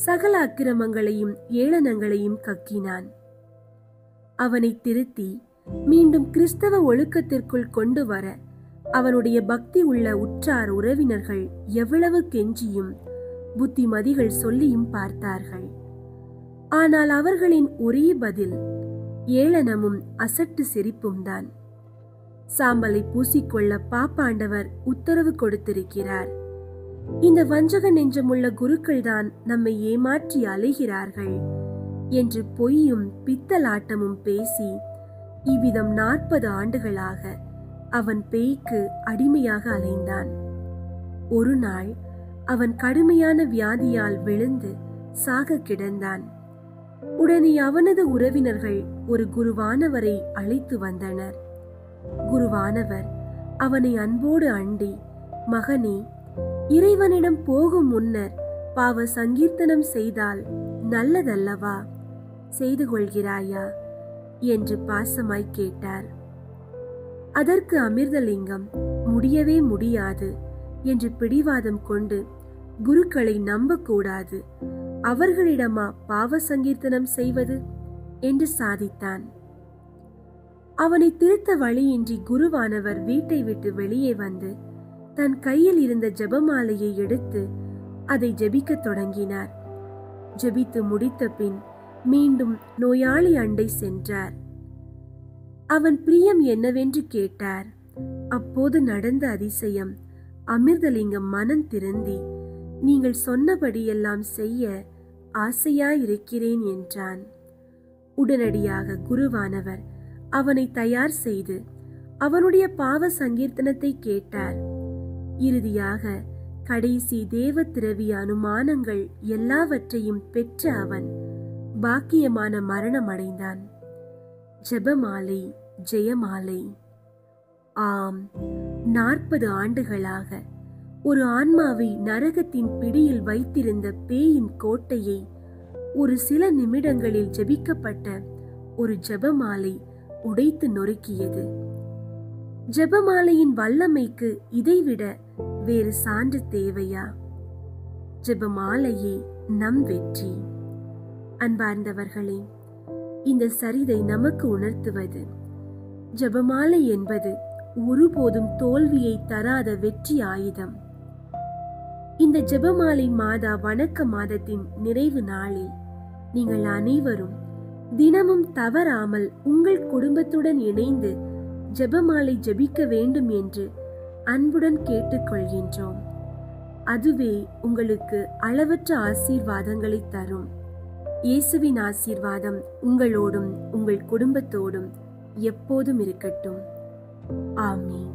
சகல அக்கிரமங்களையும் ஏளனங்களையும் கக்கினான். அவனை திருத்தி மீண்டும் கிறிஸ்தவ ஒழுக்கத்திற்குள் கொண்டு வர அவனுடைய பக்தி உள்ள உற்றார் உறவினர்கள் எவ்வளவு கெஞ்சியும் புத்திமதிகள் சொல்லியும் பார்த்தார்கள். ஆனால் அவர்களின் ஒரே பதில் ஏளனமும் அசட்டு சிரிப்பும் தான். சாம்பலை பூசிக்கொள்ள பாப்பாண்டவர் உத்தரவு கொடுத்திருக்கிறார். இந்த வஞ்சக நெஞ்சமுள்ள குருக்கள் தான் நம்மை ஏமாற்றி அலைகிறார்கள் என்று பொய்யும் பித்தலாட்டமும் பேசி இவ்விதம் 40 ஆண்டுகளாக அவன் பேய்க்கு அடிமையாக அலைந்தான். ஒரு நாள் அவன் கடுமையான வியாதியால் விழுந்து சாக கிடந்தான். உடனே அவனது உறவினர்கள் ஒரு குருவானவரை அழைத்து வந்தனர். குருவானவர் அவனை அன்போடு அண்டி, மகனே, இறைவனிடம் போகும் முன்னர் பாவ சங்கீர்த்தனம் செய்தால் நல்லதல்லவா, செய்து கொள்கிறாயா என்று பாசமாய் கேட்டார். அதற்கு அமிர்தலிங்கம் முடியவே முடியாது என்று பிடிவாதம் கொண்டு, குருக்களை நம்பக்கூடாது, அவர்களிடமா பாவ சங்கீர்த்தனம் செய்வது என்று சாதித்தான். அவனை திருத்த வழியின்றி குருவானவர் வீட்டை விட்டு வெளியே வந்து தன் கையில் இருந்த ஜெபமாலையை எடுத்து அதை ஜெபிக்கத் தொடங்கினார். ஜெபித்து முடித்த பின் மீண்டும் நோயாளி அண்டை சென்றார். அவன் பிரியம் என்னவென்று கேட்டார். அப்போது நடந்த அதிசயம். அமிர்தலிங்கம் மனம் திருந்தி, நீங்கள் சொன்னபடியெல்லாம் செய்ய ஆசையாயிருக்கிறேன் என்றான். உடனடியாக குருவானவர் அவனை தயார் செய்து அவனுடைய பாவ சங்கீர்த்தனத்தை கேட்டார். இறுதியாக கடைசி தேவ திரவிய அனுமானங்கள் எல்லாவற்றையும் பெற்ற அவன் பாக்கியமான மரணம் அடைந்தான். ஜெபமாலை ஜெயமாலை. ஆம், 40 ஆண்டுகளாக ஒரு ஆன்மாவை நரகத்தின் பிடியில் வைத்திருந்த பேயின் கோட்டையை ஒரு சில நிமிடங்களில் ஜெபிக்கப்பட்ட ஒரு ஜெபமாலை உடைத்து நொறுக்கியது. ஜெபமாலையின் வல்லமைக்கு இதைவிட வேறு சான்று தேவையா? ஜெபமாலையே நம் வெற்றி. அன்பார்ந்தவர்களே, இந்த சரிதை நமக்கு உணர்த்துவது, ஜெபமாலை என்பது ஒருபோதும் தோல்வியை தராத வெற்றி ஆயுதம். இந்த ஜெபமாலை மாதா வணக்க மாதத்தின் நிறைவு நாளில் நீங்கள் அனைவரும் தினமும் தவறாமல் உங்கள் குடும்பத்துடன் இணைந்து ஜெபமாலை ஜெபிக்க வேண்டும் என்று அன்புடன் கேட்டுக்கொள்கின்றோம். அதுவே உங்களுக்கு அளவற்ற ஆசீர்வாதங்களை தரும். இயேசுவின் ஆசீர்வாதம் உங்களோடும் உங்கள் குடும்பத்தோடும் எப்போதும் இருக்கட்டும். ஆமென்.